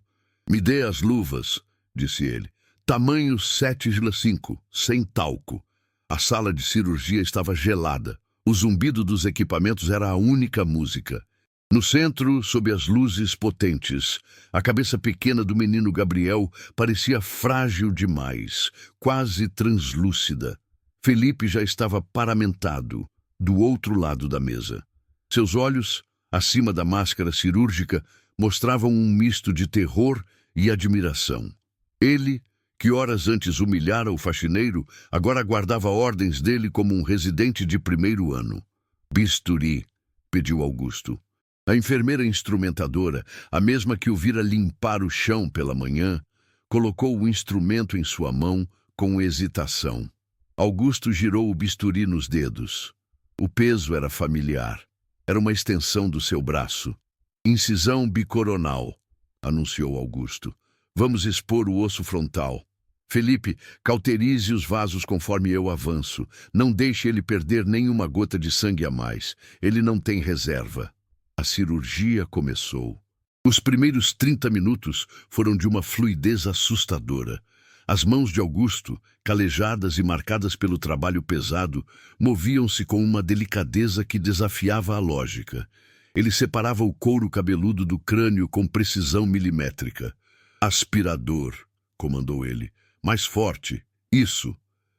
Me dê as luvas, disse ele. Tamanho 7,5, sem talco. A sala de cirurgia estava gelada. O zumbido dos equipamentos era a única música. No centro, sob as luzes potentes, a cabeça pequena do menino Gabriel parecia frágil demais, quase translúcida. Felipe já estava paramentado, do outro lado da mesa. Seus olhos, acima da máscara cirúrgica, mostravam um misto de terror e admiração. Ele, que horas antes humilhara o faxineiro, agora guardava ordens dele como um residente de primeiro ano. Bisturi, pediu Augusto. A enfermeira instrumentadora, a mesma que o vira limpar o chão pela manhã, colocou o instrumento em sua mão com hesitação. Augusto girou o bisturi nos dedos. O peso era familiar. Era uma extensão do seu braço. Incisão bicoronal, anunciou Augusto. Vamos expor o osso frontal. Felipe, cauterize os vasos conforme eu avanço. Não deixe ele perder nenhuma gota de sangue a mais. Ele não tem reserva. A cirurgia começou. Os primeiros 30 minutos foram de uma fluidez assustadora. As mãos de Augusto, calejadas e marcadas pelo trabalho pesado, moviam-se com uma delicadeza que desafiava a lógica. Ele separava o couro cabeludo do crânio com precisão milimétrica. Aspirador, comandou ele. Mais forte. Isso.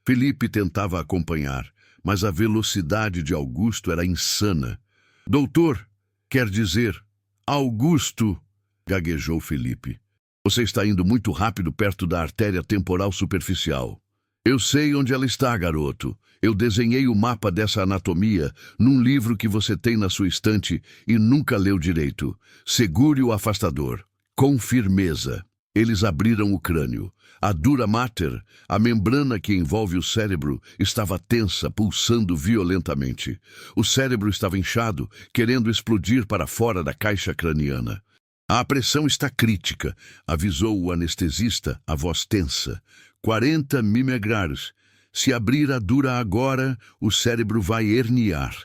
Felipe tentava acompanhar, mas a velocidade de Augusto era insana. Doutor, quer dizer, Augusto, gaguejou Felipe. Você está indo muito rápido perto da artéria temporal superficial. Eu sei onde ela está, garoto. Eu desenhei o mapa dessa anatomia num livro que você tem na sua estante e nunca leu direito. Segure o afastador. Com firmeza. Eles abriram o crânio. A dura mater, a membrana que envolve o cérebro, estava tensa, pulsando violentamente. O cérebro estava inchado, querendo explodir para fora da caixa craniana. A pressão está crítica, avisou o anestesista, a voz tensa. 40 mimegrares. Se abrir a dura agora, o cérebro vai herniar.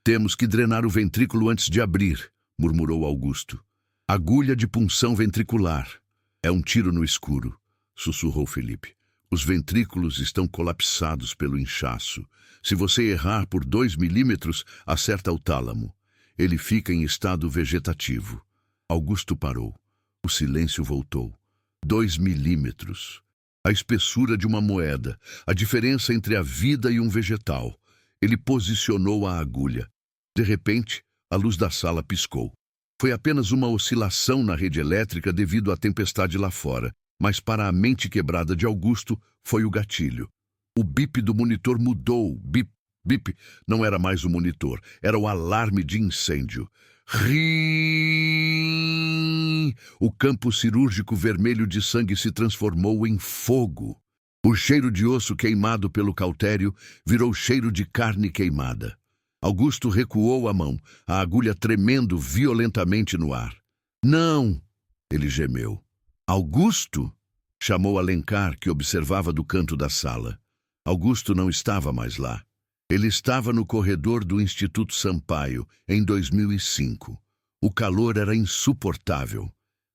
Temos que drenar o ventrículo antes de abrir, murmurou Augusto. Agulha de punção ventricular. É um tiro no escuro, sussurrou Felipe. Os ventrículos estão colapsados pelo inchaço. Se você errar por 2 milímetros, acerta o tálamo. Ele fica em estado vegetativo. Augusto parou. O silêncio voltou. 2 milímetros. A espessura de uma moeda. A diferença entre a vida e um vegetal. Ele posicionou a agulha. De repente, a luz da sala piscou. Foi apenas uma oscilação na rede elétrica devido à tempestade lá fora, mas para a mente quebrada de Augusto foi o gatilho. O bip do monitor mudou. Bip, bip. Não era mais o monitor, era o alarme de incêndio. Rim! O campo cirúrgico vermelho de sangue se transformou em fogo. O cheiro de osso queimado pelo cautério virou cheiro de carne queimada. Augusto recuou a mão, a agulha tremendo violentamente no ar. Não! Ele gemeu. Augusto? Chamou Alencar, que observava do canto da sala. Augusto não estava mais lá. Ele estava no corredor do Instituto Sampaio, em 2005. O calor era insuportável.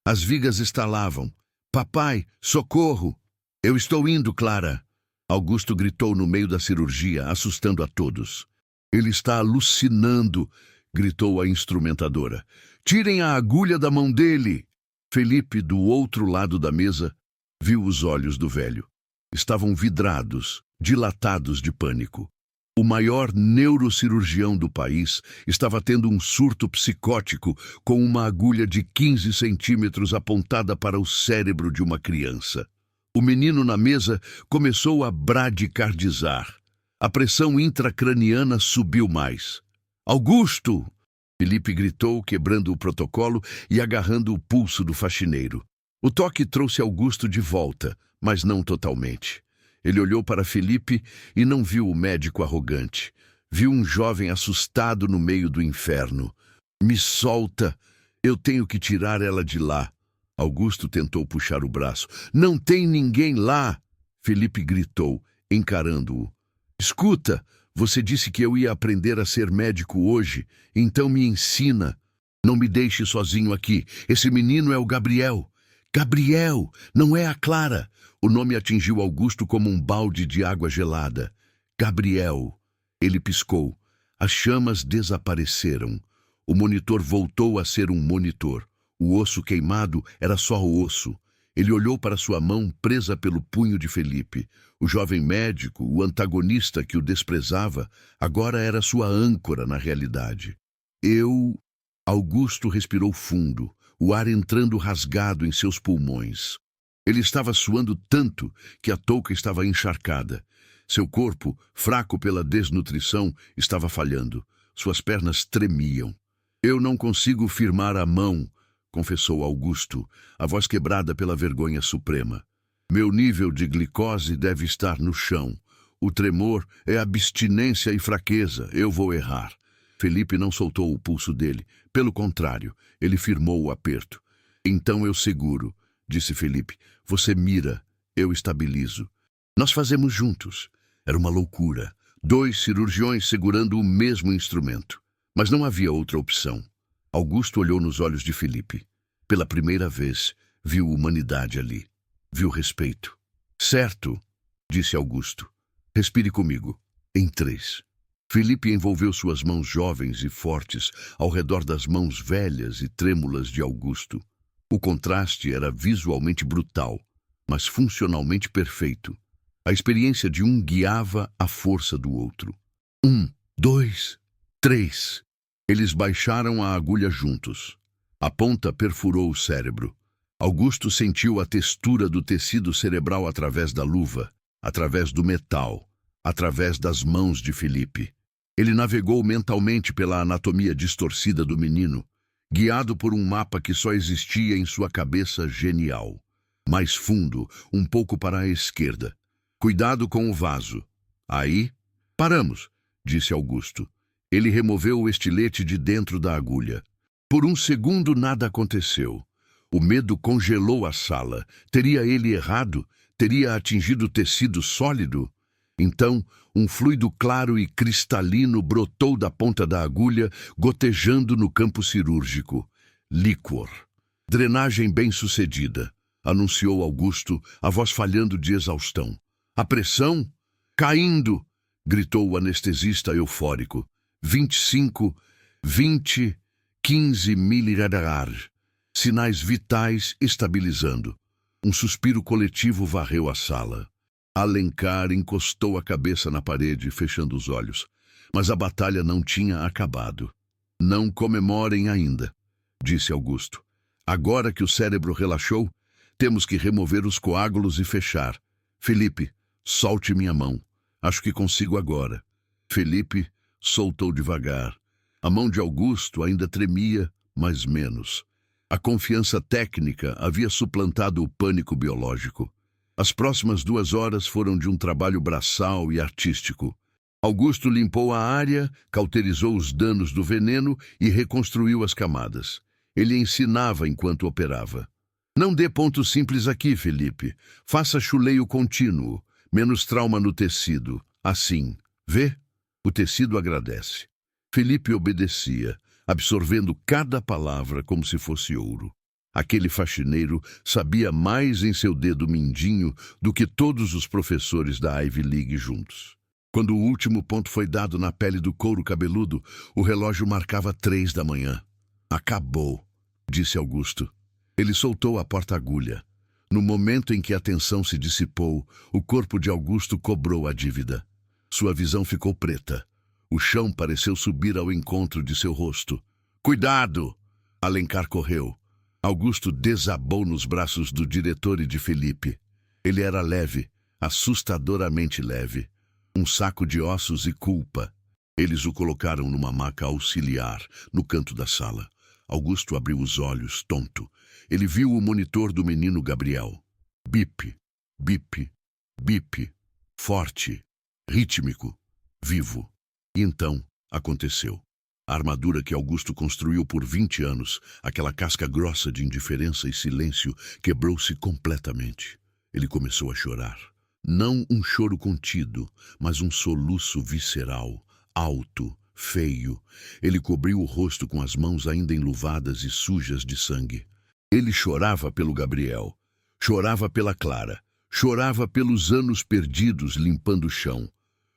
As vigas estalavam. Papai, socorro! Eu estou indo, Clara! Augusto gritou no meio da cirurgia, assustando a todos. Ele está alucinando, gritou a instrumentadora. Tirem a agulha da mão dele! Felipe, do outro lado da mesa, viu os olhos do velho. Estavam vidrados, dilatados de pânico. O maior neurocirurgião do país estava tendo um surto psicótico com uma agulha de 15 centímetros apontada para o cérebro de uma criança. O menino na mesa começou a bradicardizar. A pressão intracraniana subiu mais. Augusto! Felipe gritou, quebrando o protocolo e agarrando o pulso do faxineiro. O toque trouxe Augusto de volta, mas não totalmente. Ele olhou para Felipe e não viu o médico arrogante. Viu um jovem assustado no meio do inferno. Me solta! Eu tenho que tirar ela de lá. Augusto tentou puxar o braço. Não tem ninguém lá! Felipe gritou, encarando-o. Escuta, você disse que eu ia aprender a ser médico hoje, então me ensina. Não me deixe sozinho aqui. Esse menino é o Gabriel. Gabriel, não é a Clara. O nome atingiu Augusto como um balde de água gelada. Gabriel. Ele piscou. As chamas desapareceram. O monitor voltou a ser um monitor. O osso queimado era só osso. Ele olhou para sua mão presa pelo punho de Felipe. O jovem médico, o antagonista que o desprezava, agora era sua âncora na realidade. Augusto respirou fundo, o ar entrando rasgado em seus pulmões. Ele estava suando tanto que a touca estava encharcada. Seu corpo, fraco pela desnutrição, estava falhando. Suas pernas tremiam. Eu não consigo firmar a mão, confessou Augusto, a voz quebrada pela vergonha suprema. Meu nível de glicose deve estar no chão. O tremor é abstinência e fraqueza. Eu vou errar. Felipe não soltou o pulso dele. Pelo contrário, ele firmou o aperto. Então eu seguro, disse Felipe. Você mira, eu estabilizo. Nós fazemos juntos. Era uma loucura. 2 cirurgiões segurando o mesmo instrumento. Mas não havia outra opção. Augusto olhou nos olhos de Felipe. Pela primeira vez, viu humanidade ali. Viu respeito. Certo, disse Augusto. Respire comigo. Em 3. Felipe envolveu suas mãos jovens e fortes ao redor das mãos velhas e trêmulas de Augusto. O contraste era visualmente brutal, mas funcionalmente perfeito. A experiência de um guiava a força do outro. 1, 2, 3. Eles baixaram a agulha juntos. A ponta perfurou o cérebro. Augusto sentiu a textura do tecido cerebral através da luva, através do metal, através das mãos de Felipe. Ele navegou mentalmente pela anatomia distorcida do menino, guiado por um mapa que só existia em sua cabeça genial. Mais fundo, um pouco para a esquerda. Cuidado com o vaso. Aí, paramos, disse Augusto. Ele removeu o estilete de dentro da agulha. Por um segundo nada aconteceu. O medo congelou a sala. Teria ele errado? Teria atingido tecido sólido? Então, um fluido claro e cristalino brotou da ponta da agulha, gotejando no campo cirúrgico. Líquor. Drenagem bem-sucedida, anunciou Augusto, a voz falhando de exaustão. A pressão? Caindo, gritou o anestesista eufórico. 25, 20, 15 miliradar. Sinais vitais estabilizando. Um suspiro coletivo varreu a sala. Alencar encostou a cabeça na parede, fechando os olhos. Mas a batalha não tinha acabado. Não comemorem ainda, disse Augusto. Agora que o cérebro relaxou, temos que remover os coágulos e fechar. Felipe, solte minha mão. Acho que consigo agora. Felipe soltou devagar. A mão de Augusto ainda tremia, mas menos. A confiança técnica havia suplantado o pânico biológico. As próximas 2 horas foram de um trabalho braçal e artístico. Augusto limpou a área, cauterizou os danos do veneno e reconstruiu as camadas. Ele ensinava enquanto operava. Não dê ponto simples aqui, Felipe. Faça chuleio contínuo, menos trauma no tecido. Assim, vê? O tecido agradece. Felipe obedecia, absorvendo cada palavra como se fosse ouro. Aquele faxineiro sabia mais em seu dedo mindinho do que todos os professores da Ivy League juntos. Quando o último ponto foi dado na pele do couro cabeludo, o relógio marcava 3 da manhã. Acabou, disse Augusto. Ele soltou a porta-agulha. No momento em que a tensão se dissipou, o corpo de Augusto cobrou a dívida. Sua visão ficou preta. O chão pareceu subir ao encontro de seu rosto. Cuidado! Alencar correu. Augusto desabou nos braços do diretor e de Felipe. Ele era leve, assustadoramente leve. Um saco de ossos e culpa. Eles o colocaram numa maca auxiliar, no canto da sala. Augusto abriu os olhos, tonto. Ele viu o monitor do menino Gabriel. Bip, bip, bip. Forte, rítmico, vivo. E então, aconteceu. A armadura que Augusto construiu por 20 anos, aquela casca grossa de indiferença e silêncio, quebrou-se completamente. Ele começou a chorar. Não um choro contido, mas um soluço visceral, alto, feio. Ele cobriu o rosto com as mãos ainda enluvadas e sujas de sangue. Ele chorava pelo Gabriel, chorava pela Clara, chorava pelos anos perdidos limpando o chão.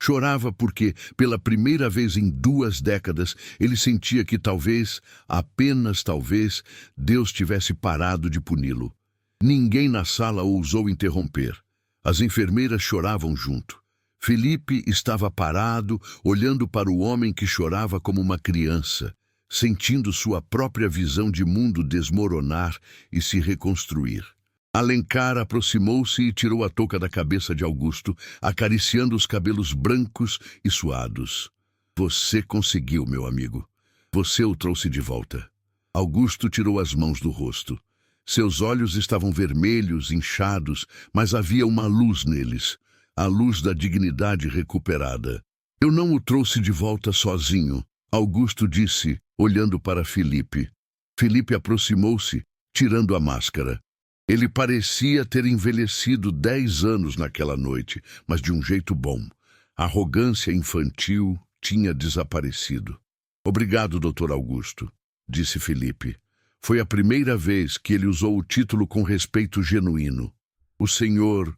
Chorava porque, pela primeira vez em 2 décadas, ele sentia que talvez, apenas talvez, Deus tivesse parado de puni-lo. Ninguém na sala ousou interromper. As enfermeiras choravam junto. Felipe estava parado, olhando para o homem que chorava como uma criança, sentindo sua própria visão de mundo desmoronar e se reconstruir. Alencar aproximou-se e tirou a touca da cabeça de Augusto, acariciando os cabelos brancos e suados. Você conseguiu, meu amigo. Você o trouxe de volta. Augusto tirou as mãos do rosto. Seus olhos estavam vermelhos, inchados, mas havia uma luz neles, a luz da dignidade recuperada. Eu não o trouxe de volta sozinho, Augusto disse, olhando para Felipe. Felipe aproximou-se, tirando a máscara. Ele parecia ter envelhecido 10 anos naquela noite, mas de um jeito bom. A arrogância infantil tinha desaparecido. Obrigado, Dr. Augusto, disse Felipe. Foi a primeira vez que ele usou o título com respeito genuíno. O senhor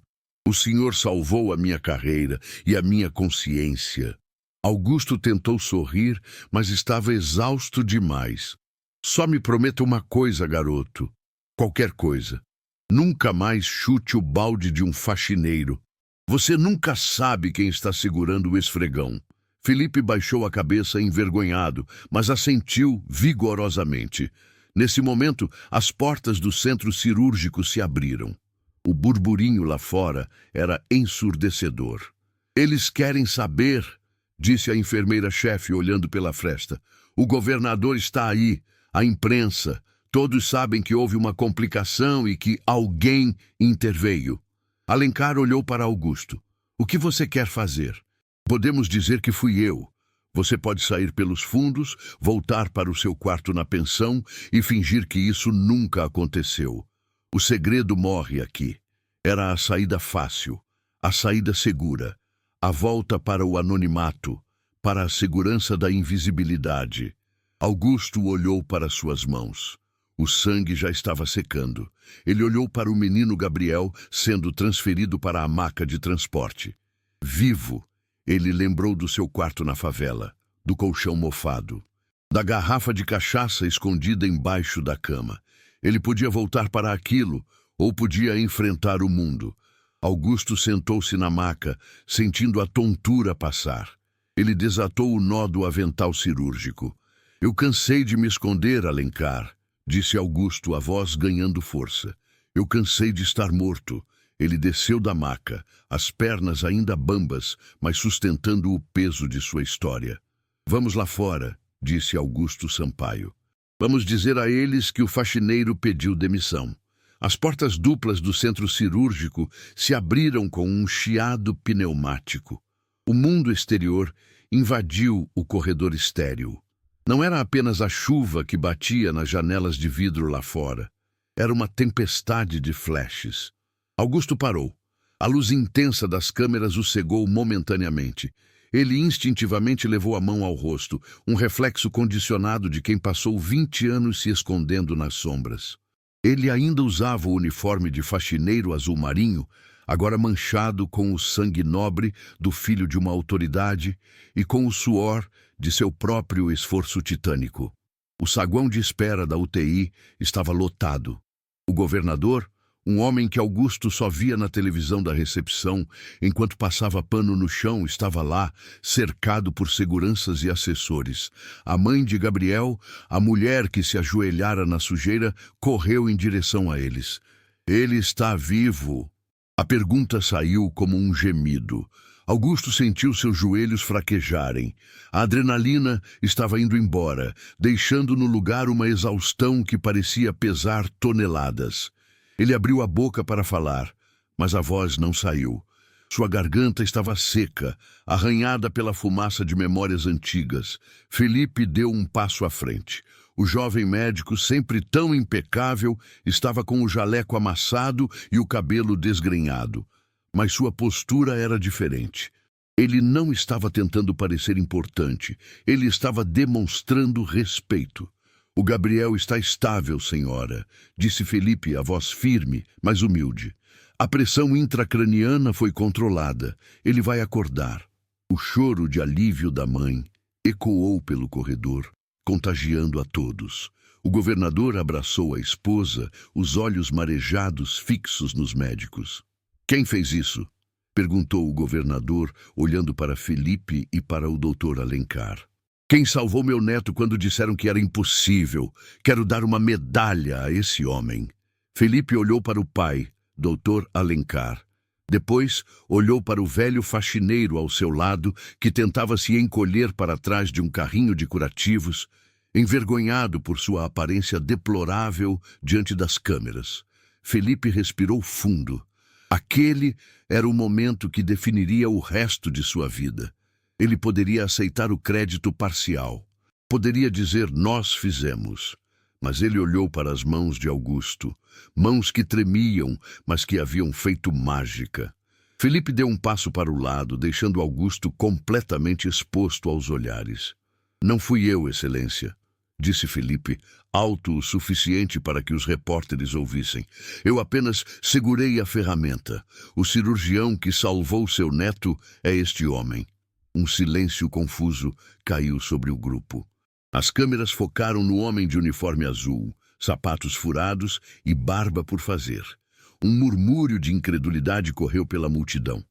salvou a minha carreira e a minha consciência. Augusto tentou sorrir, mas estava exausto demais. Só me prometa uma coisa, garoto. Qualquer coisa. Nunca mais chute o balde de um faxineiro. Você nunca sabe quem está segurando o esfregão. Felipe baixou a cabeça envergonhado, mas assentiu vigorosamente. Nesse momento, as portas do centro cirúrgico se abriram. O burburinho lá fora era ensurdecedor. Eles querem saber, disse a enfermeira-chefe olhando pela fresta. O governador está aí, a imprensa, Todos sabem que houve uma complicação e que alguém interveio. Alencar olhou para Augusto. O que você quer fazer? Podemos dizer que fui eu. Você pode sair pelos fundos, voltar para o seu quarto na pensão e fingir que isso nunca aconteceu. O segredo morre aqui. Era a saída fácil, a saída segura, a volta para o anonimato, para a segurança da invisibilidade. Augusto olhou para suas mãos. O sangue já estava secando. Ele olhou para o menino Gabriel sendo transferido para a maca de transporte. Vivo, ele lembrou do seu quarto na favela, do colchão mofado, da garrafa de cachaça escondida embaixo da cama. Ele podia voltar para aquilo, ou podia enfrentar o mundo. Augusto sentou-se na maca, sentindo a tontura passar. Ele desatou o nó do avental cirúrgico. Eu cansei de me esconder, Alencar, disse Augusto, a voz ganhando força. Eu cansei de estar morto. Ele desceu da maca, as pernas ainda bambas, mas sustentando o peso de sua história. Vamos lá fora, disse Augusto Sampaio. Vamos dizer a eles que o faxineiro pediu demissão. As portas duplas do centro cirúrgico se abriram com um chiado pneumático. O mundo exterior invadiu o corredor estéril. Não era apenas a chuva que batia nas janelas de vidro lá fora. Era uma tempestade de flashes. Augusto parou. A luz intensa das câmeras o cegou momentaneamente. Ele instintivamente levou a mão ao rosto, um reflexo condicionado de quem passou 20 anos se escondendo nas sombras. Ele ainda usava o uniforme de faxineiro azul marinho, agora manchado com o sangue nobre do filho de uma autoridade e com o suor de seu próprio esforço titânico. O saguão de espera da UTI estava lotado. O governador, um homem que Augusto só via na televisão da recepção, enquanto passava pano no chão, estava lá, cercado por seguranças e assessores. A mãe de Gabriel, a mulher que se ajoelhara na sujeira, correu em direção a eles. Ele está vivo. A pergunta saiu como um gemido. Augusto sentiu seus joelhos fraquejarem. A adrenalina estava indo embora, deixando no lugar uma exaustão que parecia pesar toneladas. Ele abriu a boca para falar, mas a voz não saiu. Sua garganta estava seca, arranhada pela fumaça de memórias antigas. Felipe deu um passo à frente. O jovem médico, sempre tão impecável, estava com o jaleco amassado e o cabelo desgrenhado. Mas sua postura era diferente. Ele não estava tentando parecer importante. Ele estava demonstrando respeito. O Gabriel está estável, senhora, disse Felipe, a voz firme, mas humilde. A pressão intracraniana foi controlada. Ele vai acordar. O choro de alívio da mãe ecoou pelo corredor, contagiando a todos. O governador abraçou a esposa, os olhos marejados fixos nos médicos. Quem fez isso? Perguntou o governador, olhando para Felipe e para o doutor Alencar. Quem salvou meu neto quando disseram que era impossível? Quero dar uma medalha a esse homem. Felipe olhou para o pai, doutor Alencar. Depois, olhou para o velho faxineiro ao seu lado, que tentava se encolher para trás de um carrinho de curativos, envergonhado por sua aparência deplorável diante das câmeras. Felipe respirou fundo. Aquele era o momento que definiria o resto de sua vida. Ele poderia aceitar o crédito parcial. Poderia dizer, nós fizemos. Mas ele olhou para as mãos de Augusto, mãos que tremiam, mas que haviam feito mágica. Felipe deu um passo para o lado, deixando Augusto completamente exposto aos olhares. Não fui eu, excelência, disse Felipe, alto o suficiente para que os repórteres ouvissem. Eu apenas segurei a ferramenta. O cirurgião que salvou seu neto é este homem. Um silêncio confuso caiu sobre o grupo. As câmeras focaram no homem de uniforme azul, sapatos furados e barba por fazer. Um murmúrio de incredulidade correu pela multidão.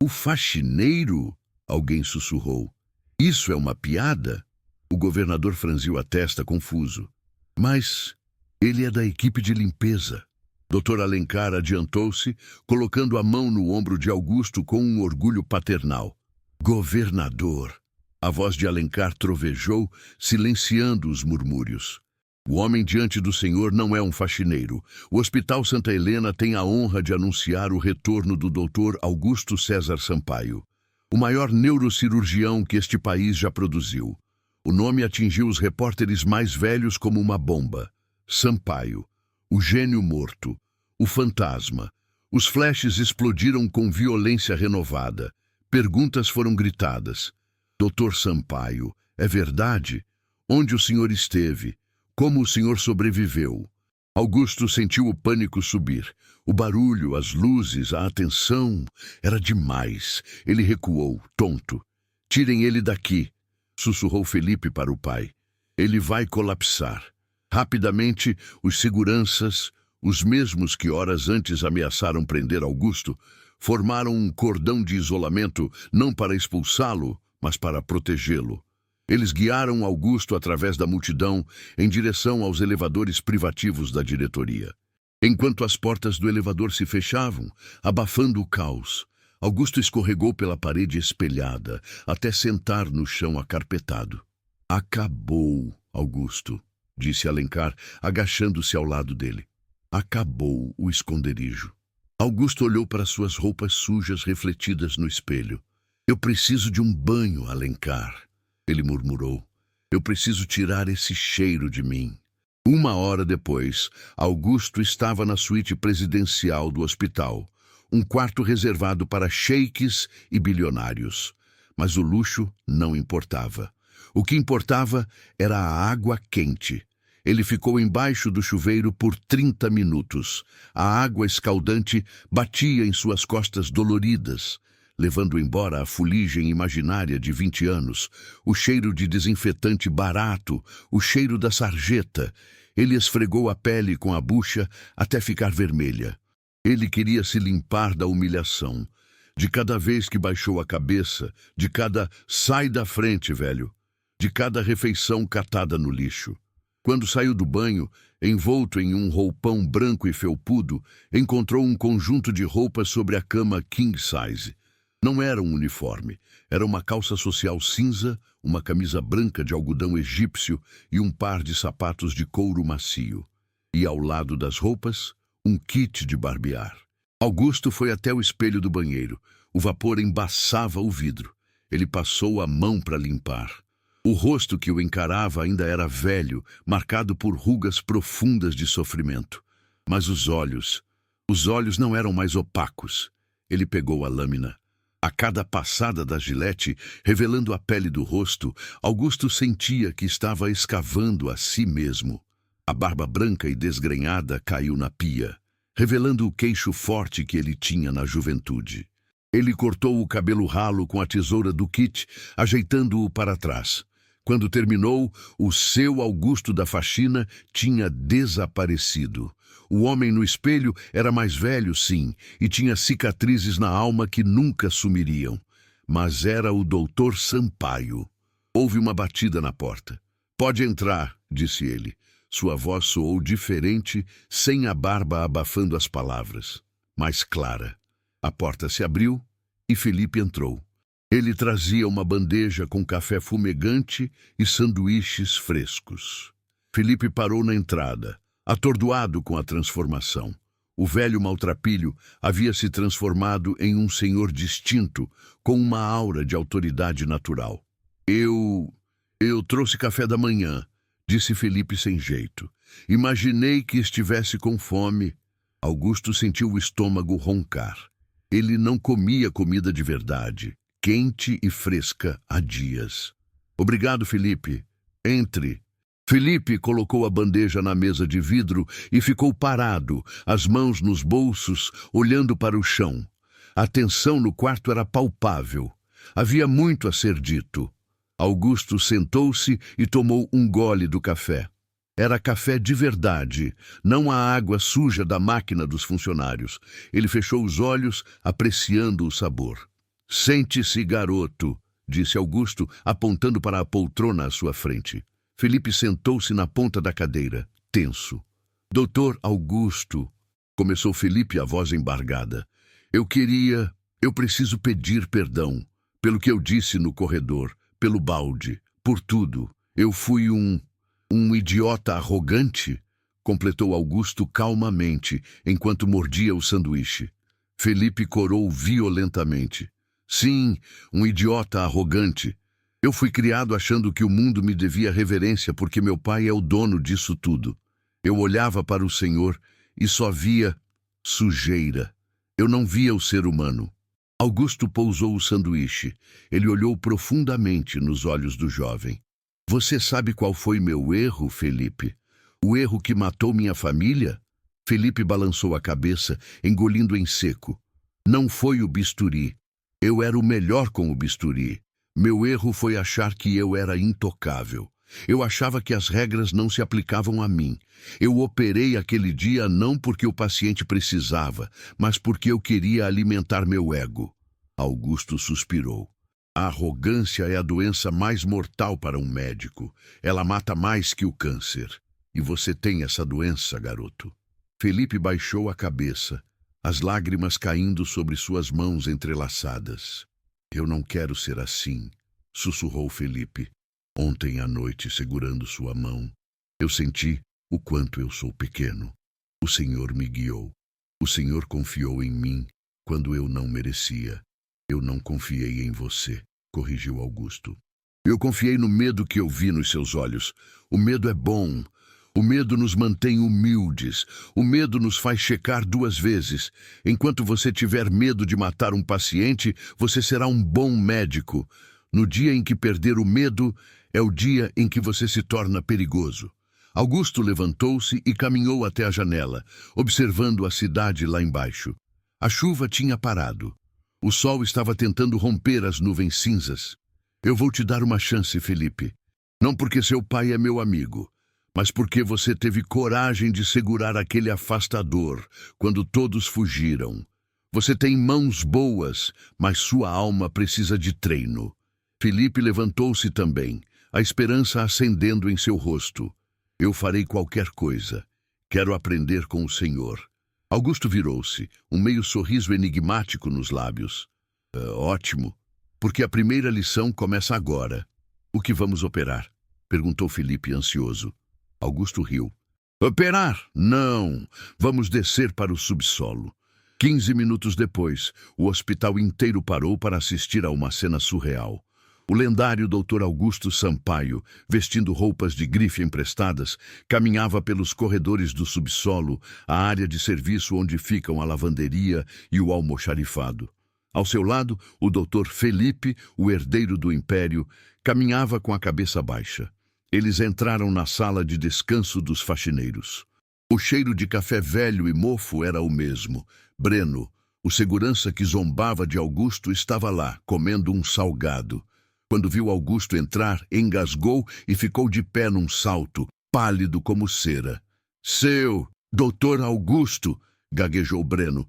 O faxineiro? Alguém sussurrou. Isso é uma piada? O governador franziu a testa, confuso. Mas ele é da equipe de limpeza. Dr. Alencar adiantou-se, colocando a mão no ombro de Augusto com um orgulho paternal. Governador! A voz de Alencar trovejou, silenciando os murmúrios. O homem diante do Senhor não é um faxineiro. O Hospital Santa Helena tem a honra de anunciar o retorno do Dr. Augusto César Sampaio, o maior neurocirurgião que este país já produziu. O nome atingiu os repórteres mais velhos como uma bomba. Sampaio, o gênio morto, o fantasma. Os flashes explodiram com violência renovada. Perguntas foram gritadas. Dr. Sampaio, é verdade? Onde o senhor esteve? Como o senhor sobreviveu? Augusto sentiu o pânico subir. O barulho, as luzes, a atenção. Era demais. Ele recuou, tonto. Tirem ele daqui, sussurrou Felipe para o pai. Ele vai colapsar. Rapidamente, os seguranças, os mesmos que horas antes ameaçaram prender Augusto, formaram um cordão de isolamento não para expulsá-lo, mas para protegê-lo. Eles guiaram Augusto através da multidão em direção aos elevadores privativos da diretoria. Enquanto as portas do elevador se fechavam, abafando o caos, Augusto escorregou pela parede espelhada, até sentar no chão acarpetado. Acabou, Augusto, disse Alencar, agachando-se ao lado dele. Acabou o esconderijo. Augusto olhou para suas roupas sujas refletidas no espelho. Eu preciso de um banho, Alencar. Ele murmurou. Eu preciso tirar esse cheiro de mim. 1 hora depois, Augusto estava na suíte presidencial do hospital, um quarto reservado para sheiks e bilionários. Mas o luxo não importava. O que importava era a água quente. Ele ficou embaixo do chuveiro por 30 minutos. A água escaldante batia em suas costas doloridas, levando embora a fuligem imaginária de 20 anos, o cheiro de desinfetante barato, o cheiro da sarjeta. Ele esfregou a pele com a bucha até ficar vermelha. Ele queria se limpar da humilhação. De cada vez que baixou a cabeça, de cada "sai da frente, velho", de cada refeição catada no lixo. Quando saiu do banho, envolto em um roupão branco e felpudo, encontrou um conjunto de roupas sobre a cama king size. Não era um uniforme, era uma calça social cinza, uma camisa branca de algodão egípcio e um par de sapatos de couro macio. E ao lado das roupas, um kit de barbear. Augusto foi até o espelho do banheiro. O vapor embaçava o vidro. Ele passou a mão para limpar. O rosto que o encarava ainda era velho, marcado por rugas profundas de sofrimento. Mas os olhos não eram mais opacos. Ele pegou a lâmina. A cada passada da gilete, revelando a pele do rosto, Augusto sentia que estava escavando a si mesmo. A barba branca e desgrenhada caiu na pia, revelando o queixo forte que ele tinha na juventude. Ele cortou o cabelo ralo com a tesoura do kit, ajeitando-o para trás. Quando terminou, o seu Augusto da faxina tinha desaparecido. O homem no espelho era mais velho, sim, e tinha cicatrizes na alma que nunca sumiriam. Mas era o Dr. Sampaio. Houve uma batida na porta. "Pode entrar", disse ele. Sua voz soou diferente, sem a barba abafando as palavras, mais clara. A porta se abriu e Felipe entrou. Ele trazia uma bandeja com café fumegante e sanduíches frescos. Felipe parou na entrada, atordoado com a transformação. O velho maltrapilho havia se transformado em um senhor distinto, com uma aura de autoridade natural. Eu trouxe café da manhã", disse Felipe sem jeito. "Imaginei que estivesse com fome." Augusto sentiu o estômago roncar. Ele não comia comida de verdade, quente e fresca há dias. "Obrigado, Felipe. Entre." Felipe colocou a bandeja na mesa de vidro e ficou parado, as mãos nos bolsos, olhando para o chão. A tensão no quarto era palpável. Havia muito a ser dito. Augusto sentou-se e tomou um gole do café. Era café de verdade, não a água suja da máquina dos funcionários. Ele fechou os olhos, apreciando o sabor. "Sente-se, garoto", disse Augusto, apontando para a poltrona à sua frente. Felipe sentou-se na ponta da cadeira, tenso. "Doutor Augusto", começou Felipe, a voz embargada. Eu preciso pedir perdão pelo que eu disse no corredor, pelo balde, por tudo. Eu fui um Um idiota arrogante? Completou Augusto calmamente, enquanto mordia o sanduíche. Felipe corou violentamente. Sim, um idiota arrogante. Eu fui criado achando que o mundo me devia reverência porque meu pai é o dono disso tudo. Eu olhava para o Senhor e só via sujeira. Eu não via o ser humano. Augusto pousou o sanduíche. Ele olhou profundamente nos olhos do jovem. Você sabe qual foi meu erro, Felipe? O erro que matou minha família? Felipe balançou a cabeça, engolindo em seco. Não foi o bisturi. Eu era o melhor com o bisturi. Meu erro foi achar que eu era intocável. Eu achava que as regras não se aplicavam a mim. Eu operei aquele dia não porque o paciente precisava, mas porque eu queria alimentar meu ego. Augusto suspirou. A arrogância é a doença mais mortal para um médico. Ela mata mais que o câncer. E você tem essa doença, garoto. Felipe baixou a cabeça, as lágrimas caindo sobre suas mãos entrelaçadas. Eu não quero ser assim, sussurrou Felipe. Ontem à noite, segurando sua mão, eu senti o quanto eu sou pequeno. O Senhor me guiou. O Senhor confiou em mim quando eu não merecia. Eu não confiei em você, corrigiu Augusto. Eu confiei no medo que eu vi nos seus olhos. O medo é bom. O medo nos mantém humildes. O medo nos faz checar 2 vezes. Enquanto você tiver medo de matar um paciente, você será um bom médico. No dia em que perder o medo, é o dia em que você se torna perigoso. Augusto levantou-se e caminhou até a janela, observando a cidade lá embaixo. A chuva tinha parado. O sol estava tentando romper as nuvens cinzas. Eu vou te dar uma chance, Felipe. Não porque seu pai é meu amigo, mas porque você teve coragem de segurar aquele afastador quando todos fugiram. Você tem mãos boas, mas sua alma precisa de treino. Felipe levantou-se também, a esperança acendendo em seu rosto. Eu farei qualquer coisa. Quero aprender com o Senhor. Augusto virou-se, um meio sorriso enigmático nos lábios. Ótimo, porque a primeira lição começa agora. O que vamos operar? Perguntou Felipe ansioso. Augusto riu. Operar? Não. Vamos descer para o subsolo. 15 minutos depois, o hospital inteiro parou para assistir a uma cena surreal. O lendário Dr. Augusto Sampaio, vestindo roupas de grife emprestadas, caminhava pelos corredores do subsolo, a área de serviço onde ficam a lavanderia e o almoxarifado. Ao seu lado, o Dr. Felipe, o herdeiro do império, caminhava com a cabeça baixa. Eles entraram na sala de descanso dos faxineiros. O cheiro de café velho e mofo era o mesmo. Breno, o segurança que zombava de Augusto, estava lá, comendo um salgado. Quando viu Augusto entrar, engasgou e ficou de pé num salto, pálido como cera. Seu, doutor Augusto, gaguejou Breno.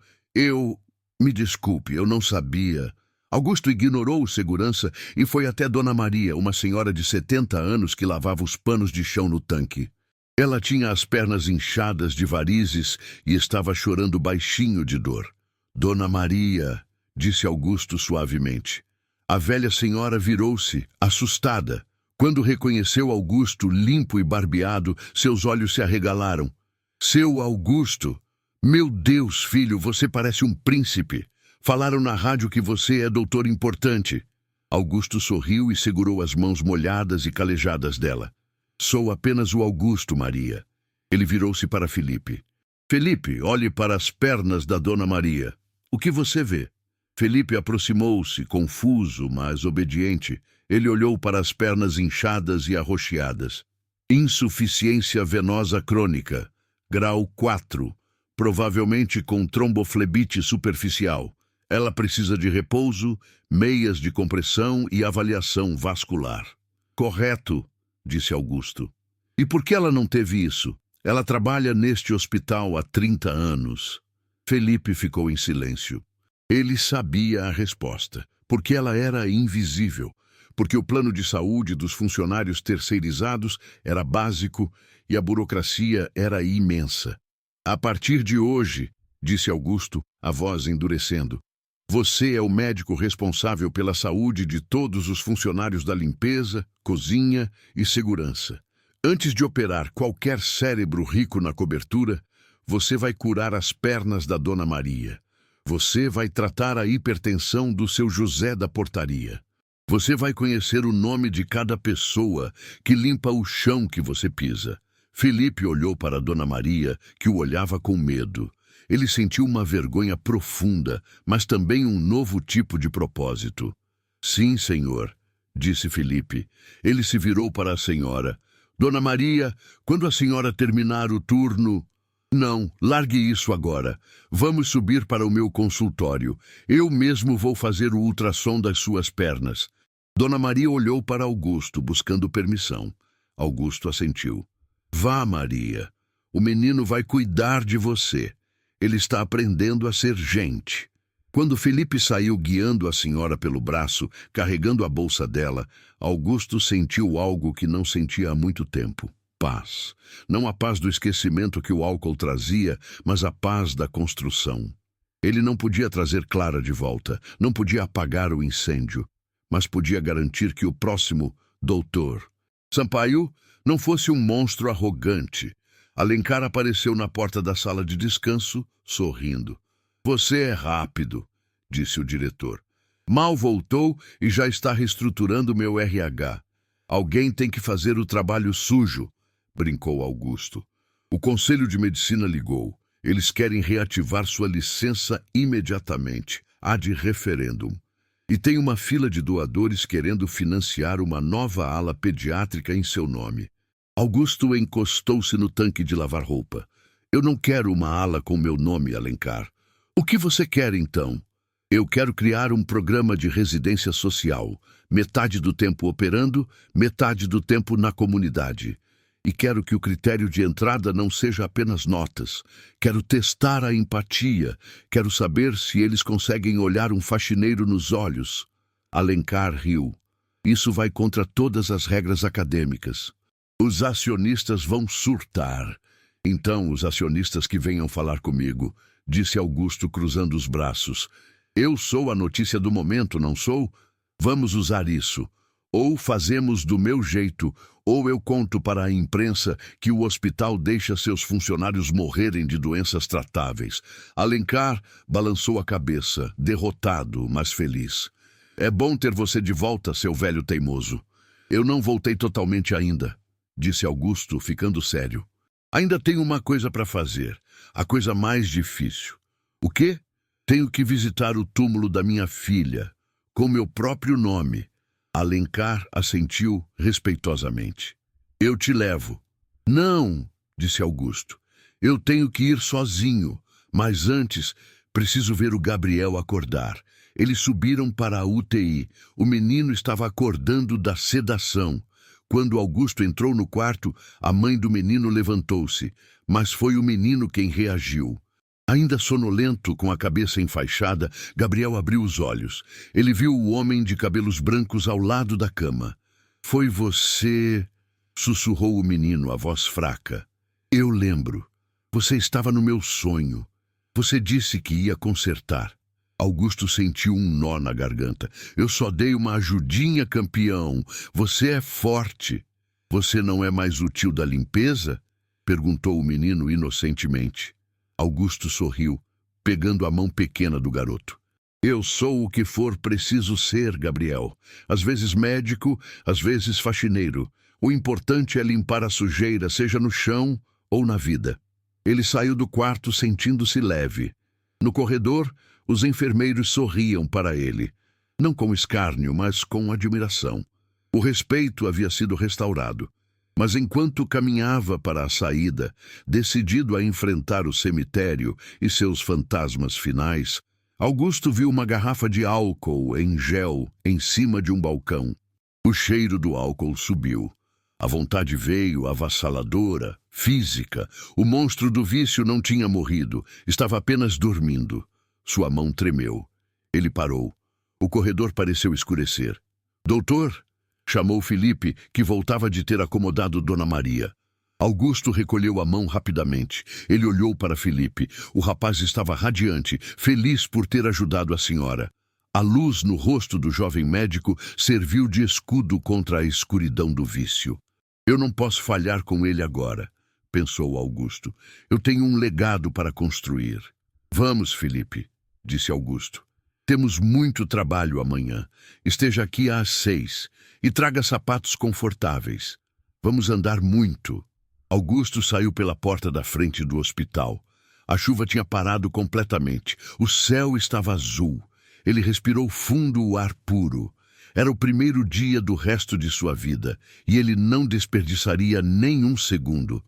Me desculpe, eu não sabia. Augusto ignorou o segurança e foi até Dona Maria, uma senhora de 70 anos que lavava os panos de chão no tanque. Ela tinha as pernas inchadas de varizes e estava chorando baixinho de dor. Dona Maria, disse Augusto suavemente. A velha senhora virou-se, assustada. Quando reconheceu Augusto limpo e barbeado, seus olhos se arregalaram. Seu Augusto! Meu Deus, filho, você parece um príncipe. Falaram na rádio que você é doutor importante. Augusto sorriu e segurou as mãos molhadas e calejadas dela. Sou apenas o Augusto, Maria. Ele virou-se para Felipe. Felipe, olhe para as pernas da Dona Maria. O que você vê? Felipe aproximou-se, confuso, mas obediente. Ele olhou para as pernas inchadas e arroxeadas. Insuficiência venosa crônica, grau 4, provavelmente com tromboflebite superficial. Ela precisa de repouso, meias de compressão e avaliação vascular. Correto, disse Augusto. E por que ela não teve isso? Ela trabalha neste hospital há 30 anos. Felipe ficou em silêncio. Ele sabia a resposta, porque ela era invisível, porque o plano de saúde dos funcionários terceirizados era básico e a burocracia era imensa. A partir de hoje, disse Augusto, a voz endurecendo, você é o médico responsável pela saúde de todos os funcionários da limpeza, cozinha e segurança. Antes de operar qualquer cérebro rico na cobertura, você vai curar as pernas da Dona Maria. Você vai tratar a hipertensão do seu José da portaria. Você vai conhecer o nome de cada pessoa que limpa o chão que você pisa. Felipe olhou para Dona Maria, que o olhava com medo. Ele sentiu uma vergonha profunda, mas também um novo tipo de propósito. Sim, senhor, disse Felipe. Ele se virou para a senhora. Dona Maria, quando a senhora terminar o turno... Não, largue isso agora. Vamos subir para o meu consultório. Eu mesmo vou fazer o ultrassom das suas pernas. Dona Maria olhou para Augusto, buscando permissão. Augusto assentiu. Vá, Maria. O menino vai cuidar de você. Ele está aprendendo a ser gente. Quando Felipe saiu guiando a senhora pelo braço, carregando a bolsa dela, Augusto sentiu algo que não sentia há muito tempo. Paz. Não a paz do esquecimento que o álcool trazia, mas a paz da construção. Ele não podia trazer Clara de volta, não podia apagar o incêndio, mas podia garantir que o próximo doutor Sampaio não fosse um monstro arrogante. Alencar apareceu na porta da sala de descanso, sorrindo. Você é rápido, disse o diretor. Mal voltou e já está reestruturando meu RH. Alguém tem que fazer o trabalho sujo, brincou Augusto. O Conselho de Medicina ligou. Eles querem reativar sua licença imediatamente, ad referendum. E tem uma fila de doadores querendo financiar uma nova ala pediátrica em seu nome. Augusto encostou-se no tanque de lavar roupa. Eu não quero uma ala com meu nome, Alencar. O que você quer, então? Eu quero criar um programa de residência social, metade do tempo operando, metade do tempo na comunidade. E quero que o critério de entrada não seja apenas notas. Quero testar a empatia. Quero saber se eles conseguem olhar um faxineiro nos olhos. Alencar riu. Isso vai contra todas as regras acadêmicas. Os acionistas vão surtar. Então, os acionistas que venham falar comigo, disse Augusto cruzando os braços. Eu sou a notícia do momento, não sou? Vamos usar isso. Ou fazemos do meu jeito, ou eu conto para a imprensa que o hospital deixa seus funcionários morrerem de doenças tratáveis. Alencar balançou a cabeça, derrotado, mas feliz. É bom ter você de volta, seu velho teimoso. Eu não voltei totalmente ainda, disse Augusto, ficando sério. Ainda tenho uma coisa para fazer, a coisa mais difícil. O quê? Tenho que visitar o túmulo da minha filha, com meu próprio nome. Alencar assentiu respeitosamente. Eu te levo. Não, disse Augusto. Eu tenho que ir sozinho, mas antes preciso ver o Gabriel acordar. Eles subiram para a UTI. O menino estava acordando da sedação. Quando Augusto entrou no quarto, a mãe do menino levantou-se, mas foi o menino quem reagiu. Ainda sonolento, com a cabeça enfaixada, Gabriel abriu os olhos. Ele viu o homem de cabelos brancos ao lado da cama. Foi você... sussurrou o menino, a voz fraca. Eu lembro. Você estava no meu sonho. Você disse que ia consertar. Augusto sentiu um nó na garganta. Eu só dei uma ajudinha, campeão. Você é forte. Você não é mais o tio da limpeza? Perguntou o menino inocentemente. Augusto sorriu, pegando a mão pequena do garoto. Eu sou o que for preciso ser, Gabriel. Às vezes médico, às vezes faxineiro. O importante é limpar a sujeira, seja no chão ou na vida. Ele saiu do quarto sentindo-se leve. No corredor, os enfermeiros sorriam para ele. Não com escárnio, mas com admiração. O respeito havia sido restaurado. Mas enquanto caminhava para a saída, decidido a enfrentar o cemitério e seus fantasmas finais, Augusto viu uma garrafa de álcool em gel em cima de um balcão. O cheiro do álcool subiu. A vontade veio avassaladora, física. O monstro do vício não tinha morrido, estava apenas dormindo. Sua mão tremeu. Ele parou. O corredor pareceu escurecer. Doutor? Chamou Felipe, que voltava de ter acomodado Dona Maria. Augusto recolheu a mão rapidamente. Ele olhou para Felipe. O rapaz estava radiante, feliz por ter ajudado a senhora. A luz no rosto do jovem médico serviu de escudo contra a escuridão do vício. Eu não posso falhar com ele agora, pensou Augusto. Eu tenho um legado para construir. Vamos, Felipe, disse Augusto. Temos muito trabalho amanhã. Esteja aqui às 6 e traga sapatos confortáveis. Vamos andar muito. Augusto saiu pela porta da frente do hospital. A chuva tinha parado completamente. O céu estava azul. Ele respirou fundo o ar puro. Era o primeiro dia do resto de sua vida, e ele não desperdiçaria nem um segundo.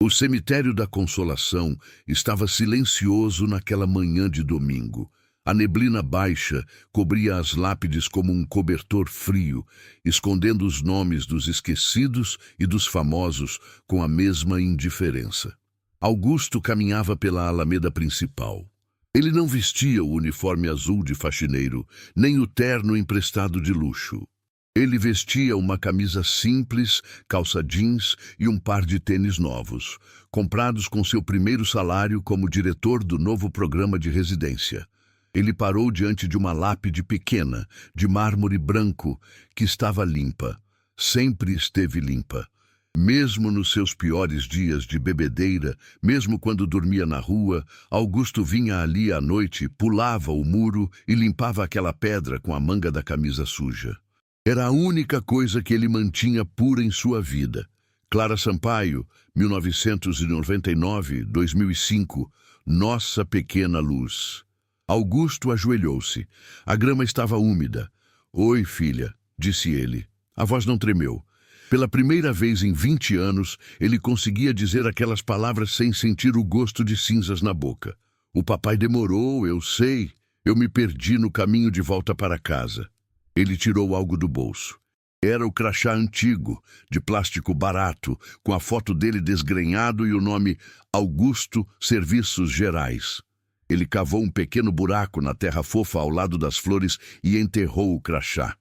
O cemitério da Consolação estava silencioso naquela manhã de domingo. A neblina baixa cobria as lápides como um cobertor frio, escondendo os nomes dos esquecidos e dos famosos com a mesma indiferença. Augusto caminhava pela alameda principal. Ele não vestia o uniforme azul de faxineiro, nem o terno emprestado de luxo. Ele vestia uma camisa simples, calça jeans e um par de tênis novos, comprados com seu primeiro salário como diretor do novo programa de residência. Ele parou diante de uma lápide pequena, de mármore branco, que estava limpa. Sempre esteve limpa. Mesmo nos seus piores dias de bebedeira, mesmo quando dormia na rua, Augusto vinha ali à noite, pulava o muro e limpava aquela pedra com a manga da camisa suja. Era a única coisa que ele mantinha pura em sua vida. Clara Sampaio, 1999-2005, Nossa Pequena Luz. Augusto ajoelhou-se. A grama estava úmida. "Oi, filha", disse ele. A voz não tremeu. Pela primeira vez em 20 anos, ele conseguia dizer aquelas palavras sem sentir o gosto de cinzas na boca. "O papai demorou, eu sei. Eu me perdi no caminho de volta para casa." Ele tirou algo do bolso. Era o crachá antigo, de plástico barato, com a foto dele desgrenhado e o nome Augusto Serviços Gerais. Ele cavou um pequeno buraco na terra fofa ao lado das flores e enterrou o crachá.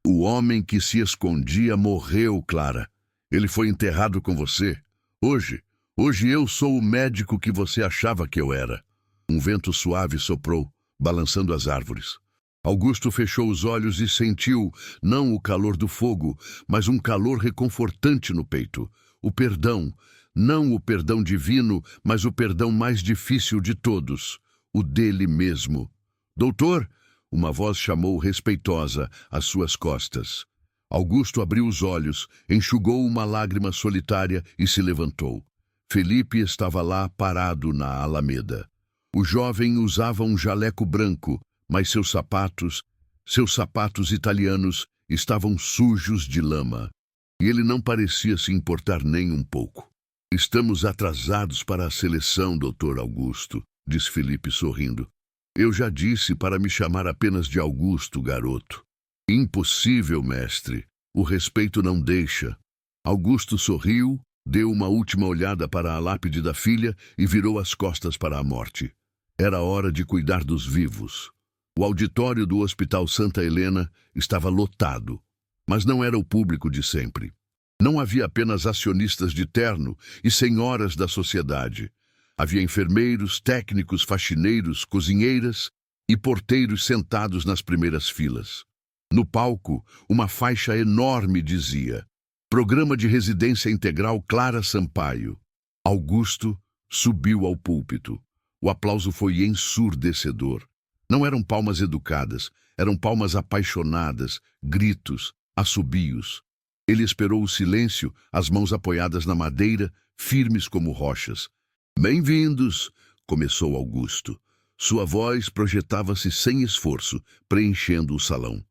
"O homem que se escondia morreu, Clara. Ele foi enterrado com você. Hoje eu sou o médico que você achava que eu era." Um vento suave soprou, balançando as árvores. Augusto fechou os olhos e sentiu, não o calor do fogo, mas um calor reconfortante no peito. O perdão, não o perdão divino, mas o perdão mais difícil de todos, o dele mesmo. "Doutor!" Uma voz chamou respeitosa às suas costas. Augusto abriu os olhos, enxugou uma lágrima solitária e se levantou. Felipe estava lá parado na alameda. O jovem usava um jaleco branco, mas seus sapatos italianos, estavam sujos de lama. E ele não parecia se importar nem um pouco. "Estamos atrasados para a seleção, Dr. Augusto", disse Felipe sorrindo. "Eu já disse para me chamar apenas de Augusto, garoto." "Impossível, mestre. O respeito não deixa." Augusto sorriu, deu uma última olhada para a lápide da filha e virou as costas para a morte. Era hora de cuidar dos vivos. O auditório do Hospital Santa Helena estava lotado, mas não era o público de sempre. Não havia apenas acionistas de terno e senhoras da sociedade. Havia enfermeiros, técnicos, faxineiros, cozinheiras e porteiros sentados nas primeiras filas. No palco, uma faixa enorme dizia: "Programa de Residência Integral Clara Sampaio." Augusto subiu ao púlpito. O aplauso foi ensurdecedor. Não eram palmas educadas, eram palmas apaixonadas, gritos, assobios. Ele esperou o silêncio, as mãos apoiadas na madeira, firmes como rochas. "Bem-vindos", começou Augusto. Sua voz projetava-se sem esforço, preenchendo o salão.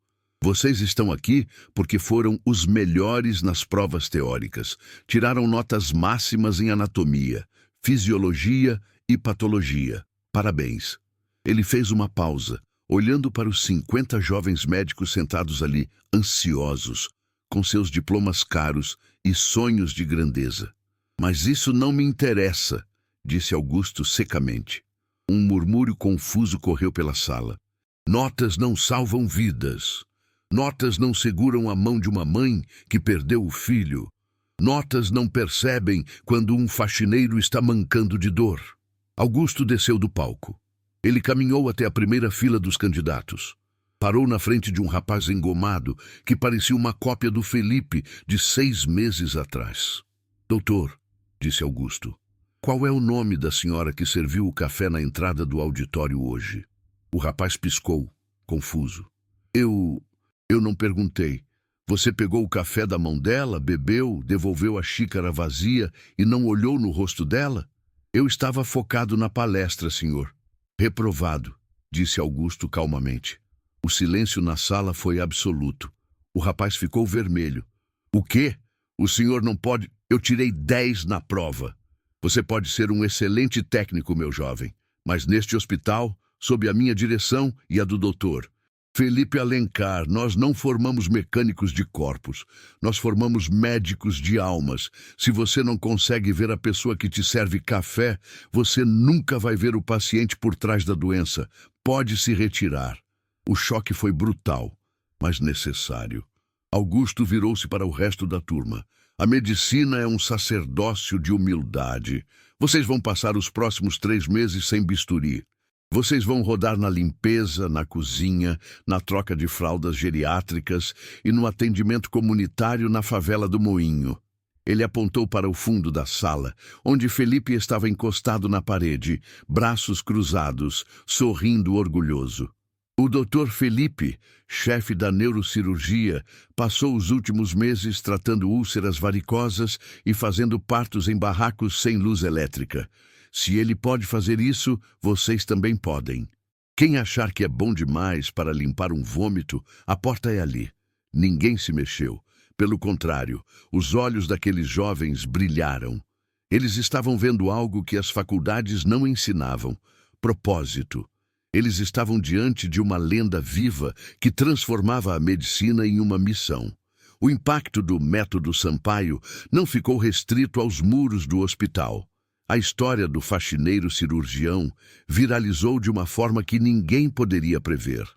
"Vocês estão aqui porque foram os melhores nas provas teóricas. Tiraram notas máximas em anatomia, fisiologia e patologia. Parabéns." Ele fez uma pausa, olhando para os 50 jovens médicos sentados ali, ansiosos, com seus diplomas caros e sonhos de grandeza. "Mas isso não me interessa", disse Augusto secamente. Um murmúrio confuso correu pela sala. "Notas não salvam vidas. Notas não seguram a mão de uma mãe que perdeu o filho. Notas não percebem quando um faxineiro está mancando de dor." Augusto desceu do palco. Ele caminhou até a primeira fila dos candidatos. Parou na frente de um rapaz engomado que parecia uma cópia do Felipe de 6 meses atrás. Doutor, disse Augusto, qual é o nome da senhora que serviu o café na entrada do auditório hoje? O rapaz piscou, confuso. Eu não perguntei. Você pegou o café da mão dela, bebeu, devolveu a xícara vazia e não olhou no rosto dela? Eu estava focado na palestra, senhor. Reprovado, disse Augusto calmamente. O silêncio na sala foi absoluto. O rapaz ficou vermelho. O quê? O senhor não pode... Eu tirei 10 na prova. Você pode ser um excelente técnico, meu jovem, mas neste hospital, sob a minha direção e a do doutor Felipe Alencar, nós não formamos mecânicos de corpos, nós formamos médicos de almas. Se você não consegue ver a pessoa que te serve café, você nunca vai ver o paciente por trás da doença. Pode se retirar. O choque foi brutal, mas necessário. Augusto virou-se para o resto da turma. A medicina é um sacerdócio de humildade. Vocês vão passar os próximos 3 meses sem bisturi. Vocês vão rodar na limpeza, na cozinha, na troca de fraldas geriátricas e no atendimento comunitário na favela do Moinho. Ele apontou para o fundo da sala, onde Felipe estava encostado na parede, braços cruzados, sorrindo orgulhoso. O Dr. Felipe, chefe da neurocirurgia, passou os últimos meses tratando úlceras varicosas e fazendo partos em barracos sem luz elétrica. Se ele pode fazer isso, vocês também podem. Quem achar que é bom demais para limpar um vômito, a porta é ali. Ninguém se mexeu. Pelo contrário, os olhos daqueles jovens brilharam. Eles estavam vendo algo que as faculdades não ensinavam: propósito. Eles estavam diante de uma lenda viva que transformava a medicina em uma missão. O impacto do método Sampaio não ficou restrito aos muros do hospital. A história do faxineiro cirurgião viralizou de uma forma que ninguém poderia prever.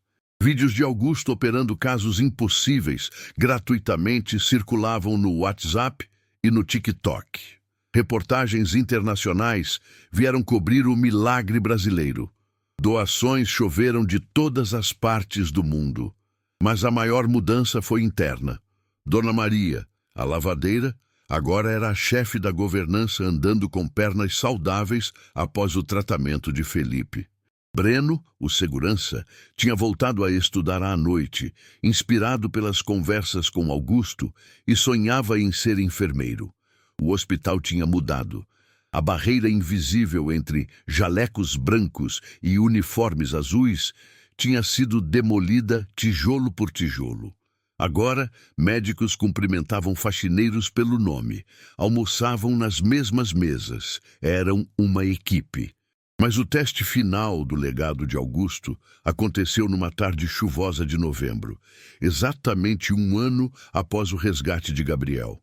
Vídeos de Augusto operando casos impossíveis gratuitamente circulavam no WhatsApp e no TikTok. Reportagens internacionais vieram cobrir o milagre brasileiro. Doações choveram de todas as partes do mundo. Mas a maior mudança foi interna. Dona Maria, a lavadeira, agora era a chefe da governança andando com pernas saudáveis após o tratamento de Felipe. Breno, o segurança, tinha voltado a estudar à noite, inspirado pelas conversas com Augusto, e sonhava em ser enfermeiro. O hospital tinha mudado. A barreira invisível entre jalecos brancos e uniformes azuis tinha sido demolida tijolo por tijolo. Agora, médicos cumprimentavam faxineiros pelo nome, almoçavam nas mesmas mesas, eram uma equipe. Mas o teste final do legado de Augusto aconteceu numa tarde chuvosa de novembro, exatamente 1 ano após o resgate de Gabriel.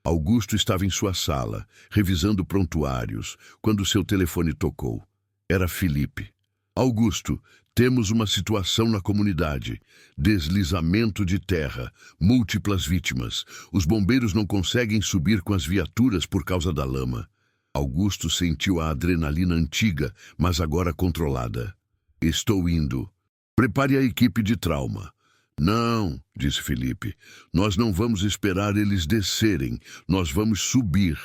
Augusto estava em sua sala, revisando prontuários, quando seu telefone tocou. Era Felipe. Augusto, temos uma situação na comunidade. Deslizamento de terra, múltiplas vítimas. Os bombeiros não conseguem subir com as viaturas por causa da lama. Augusto sentiu a adrenalina antiga, mas agora controlada. Estou indo. Prepare a equipe de trauma. Não, disse Felipe, nós não vamos esperar eles descerem, nós vamos subir.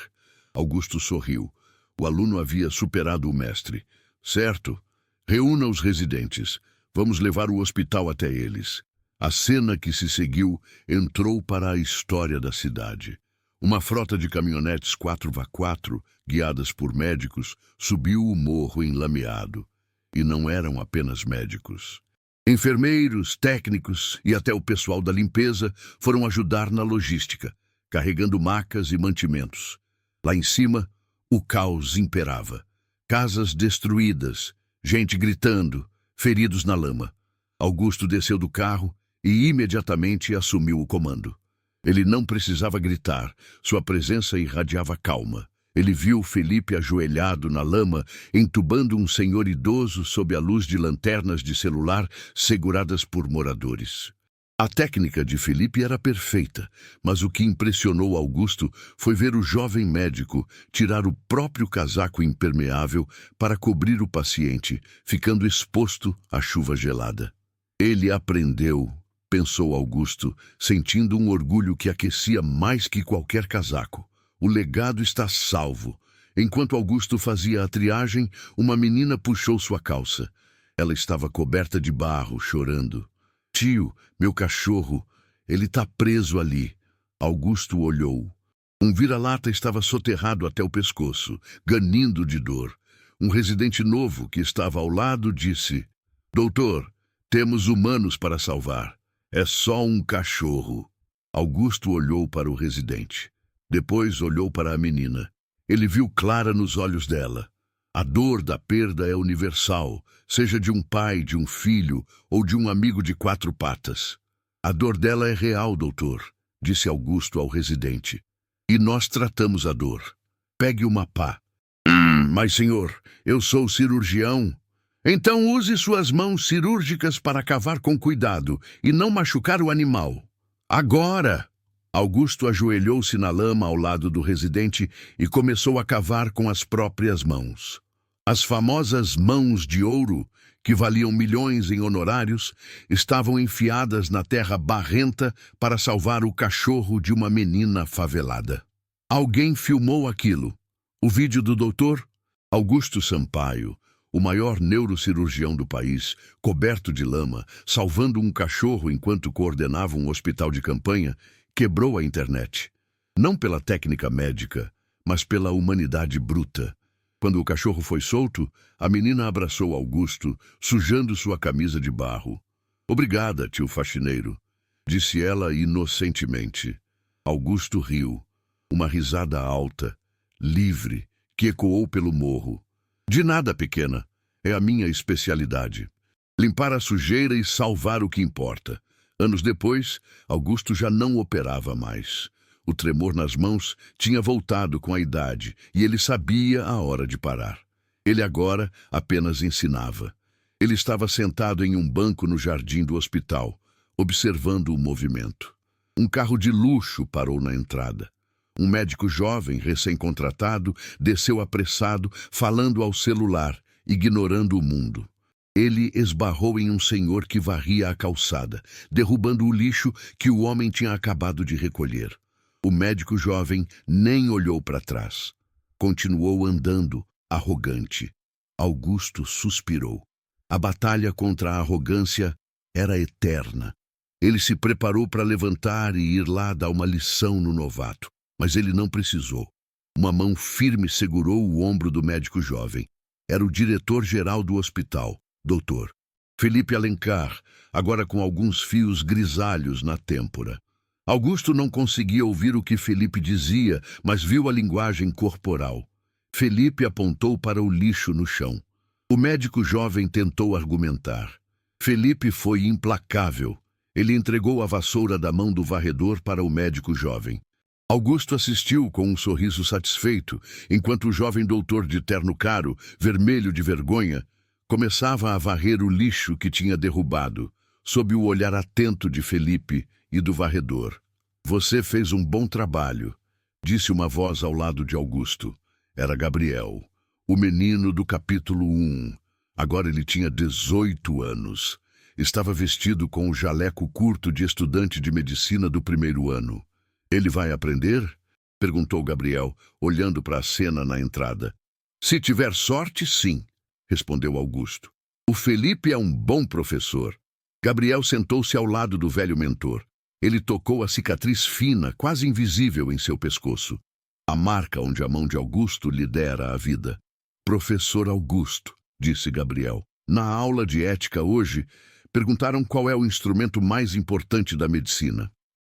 Augusto sorriu. O aluno havia superado o mestre. Certo. Reúna os residentes. Vamos levar o hospital até eles. A cena que se seguiu entrou para a história da cidade. Uma frota de caminhonetes 4x4, guiadas por médicos, subiu o morro enlameado. E não eram apenas médicos. Enfermeiros, técnicos e até o pessoal da limpeza foram ajudar na logística, carregando macas e mantimentos. Lá em cima, o caos imperava. Casas destruídas, gente gritando, feridos na lama. Augusto desceu do carro e imediatamente assumiu o comando. Ele não precisava gritar, sua presença irradiava calma. Ele viu Felipe ajoelhado na lama, entubando um senhor idoso sob a luz de lanternas de celular seguradas por moradores. A técnica de Felipe era perfeita, mas o que impressionou Augusto foi ver o jovem médico tirar o próprio casaco impermeável para cobrir o paciente, ficando exposto à chuva gelada. Ele aprendeu, pensou Augusto, sentindo um orgulho que aquecia mais que qualquer casaco. O legado está salvo. Enquanto Augusto fazia a triagem, uma menina puxou sua calça. Ela estava coberta de barro, chorando. Tio, meu cachorro, ele está preso ali. Augusto olhou. Um vira-lata estava soterrado até o pescoço, ganindo de dor. Um residente novo que estava ao lado disse: Doutor, temos humanos para salvar. É só um cachorro. Augusto olhou para o residente. Depois olhou para a menina. Ele viu clara nos olhos dela. A dor da perda é universal, seja de um pai, de um filho ou de um amigo de quatro patas. A dor dela é real, doutor, disse Augusto ao residente. E nós tratamos a dor. Pegue uma pá. Mas, senhor, eu sou cirurgião. Então use suas mãos cirúrgicas para cavar com cuidado e não machucar o animal. Agora! Augusto ajoelhou-se na lama ao lado do residente e começou a cavar com as próprias mãos. As famosas mãos de ouro, que valiam milhões em honorários, estavam enfiadas na terra barrenta para salvar o cachorro de uma menina favelada. Alguém filmou aquilo. O vídeo do doutor Augusto Sampaio, o maior neurocirurgião do país, coberto de lama, salvando um cachorro enquanto coordenava um hospital de campanha, quebrou a internet. Não pela técnica médica, mas pela humanidade bruta. Quando o cachorro foi solto, a menina abraçou Augusto, sujando sua camisa de barro. Obrigada, tio faxineiro, disse ela inocentemente. Augusto riu. Uma risada alta, livre, que ecoou pelo morro. De nada, pequena. É a minha especialidade. Limpar a sujeira e salvar o que importa. Anos depois, Augusto já não operava mais. O tremor nas mãos tinha voltado com a idade e ele sabia a hora de parar. Ele agora apenas ensinava. Ele estava sentado em um banco no jardim do hospital, observando o movimento. Um carro de luxo parou na entrada. Um médico jovem, recém-contratado, desceu apressado, falando ao celular, ignorando o mundo. Ele esbarrou em um senhor que varria a calçada, derrubando o lixo que o homem tinha acabado de recolher. O médico jovem nem olhou para trás. Continuou andando, arrogante. Augusto suspirou. A batalha contra a arrogância era eterna. Ele se preparou para levantar e ir lá dar uma lição no novato, mas ele não precisou. Uma mão firme segurou o ombro do médico jovem. Era o diretor-geral do hospital, doutor Felipe Alencar, agora com alguns fios grisalhos na têmpora. Augusto não conseguia ouvir o que Felipe dizia, mas viu a linguagem corporal. Felipe apontou para o lixo no chão. O médico jovem tentou argumentar. Felipe foi implacável. Ele entregou a vassoura da mão do varredor para o médico jovem. Augusto assistiu com um sorriso satisfeito, enquanto o jovem doutor de terno caro, vermelho de vergonha, começava a varrer o lixo que tinha derrubado, sob o olhar atento de Felipe e do varredor. Você fez um bom trabalho, disse uma voz ao lado de Augusto. Era Gabriel, o menino do capítulo 1. Agora ele tinha 18 anos. Estava vestido com o jaleco curto de estudante de medicina do primeiro ano. Ele vai aprender? Perguntou Gabriel, olhando para a cena na entrada. Se tiver sorte, sim, respondeu Augusto. O Felipe é um bom professor. Gabriel sentou-se ao lado do velho mentor. Ele tocou a cicatriz fina, quase invisível em seu pescoço. A marca onde a mão de Augusto lhe dera a vida. Professor Augusto, disse Gabriel. Na aula de ética hoje, perguntaram qual é o instrumento mais importante da medicina.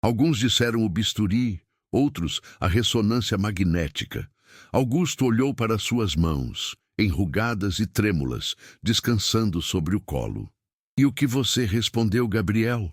Alguns disseram o bisturi, outros a ressonância magnética. Augusto olhou para suas mãos, enrugadas e trêmulas, descansando sobre o colo. E o que você respondeu, Gabriel?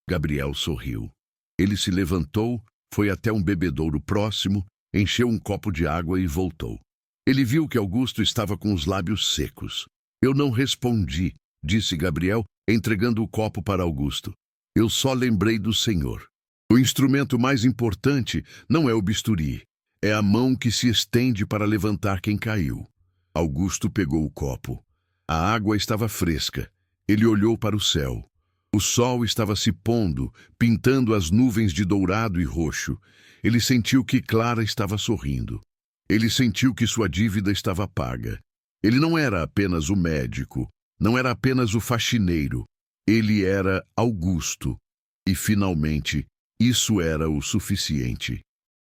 Gabriel sorriu. Ele se levantou, foi até um bebedouro próximo, encheu um copo de água e voltou. Ele viu que Augusto estava com os lábios secos. Eu não respondi, disse Gabriel, entregando o copo para Augusto. Eu só lembrei do Senhor. O instrumento mais importante não é o bisturi, é a mão que se estende para levantar quem caiu. Augusto pegou o copo. A água estava fresca. Ele olhou para o céu. O sol estava se pondo, pintando as nuvens de dourado e roxo. Ele sentiu que Clara estava sorrindo. Ele sentiu que sua dívida estava paga. Ele não era apenas o médico, não era apenas o faxineiro. Ele era Augusto. E, finalmente, isso era o suficiente.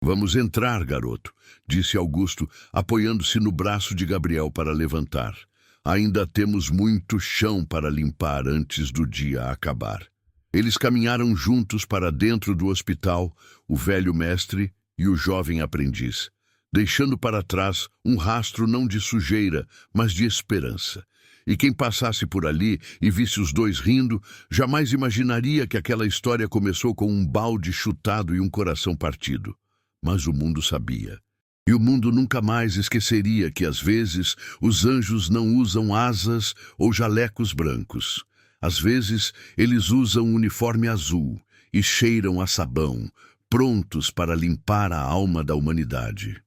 Vamos entrar, garoto, disse Augusto, apoiando-se no braço de Gabriel para levantar. Ainda temos muito chão para limpar antes do dia acabar. Eles caminharam juntos para dentro do hospital, o velho mestre e o jovem aprendiz, deixando para trás um rastro não de sujeira, mas de esperança. E quem passasse por ali e visse os dois rindo, jamais imaginaria que aquela história começou com um balde chutado e um coração partido. Mas o mundo sabia. E o mundo nunca mais esqueceria que, às vezes, os anjos não usam asas ou jalecos brancos. Às vezes, eles usam um uniforme azul e cheiram a sabão, prontos para limpar a alma da humanidade.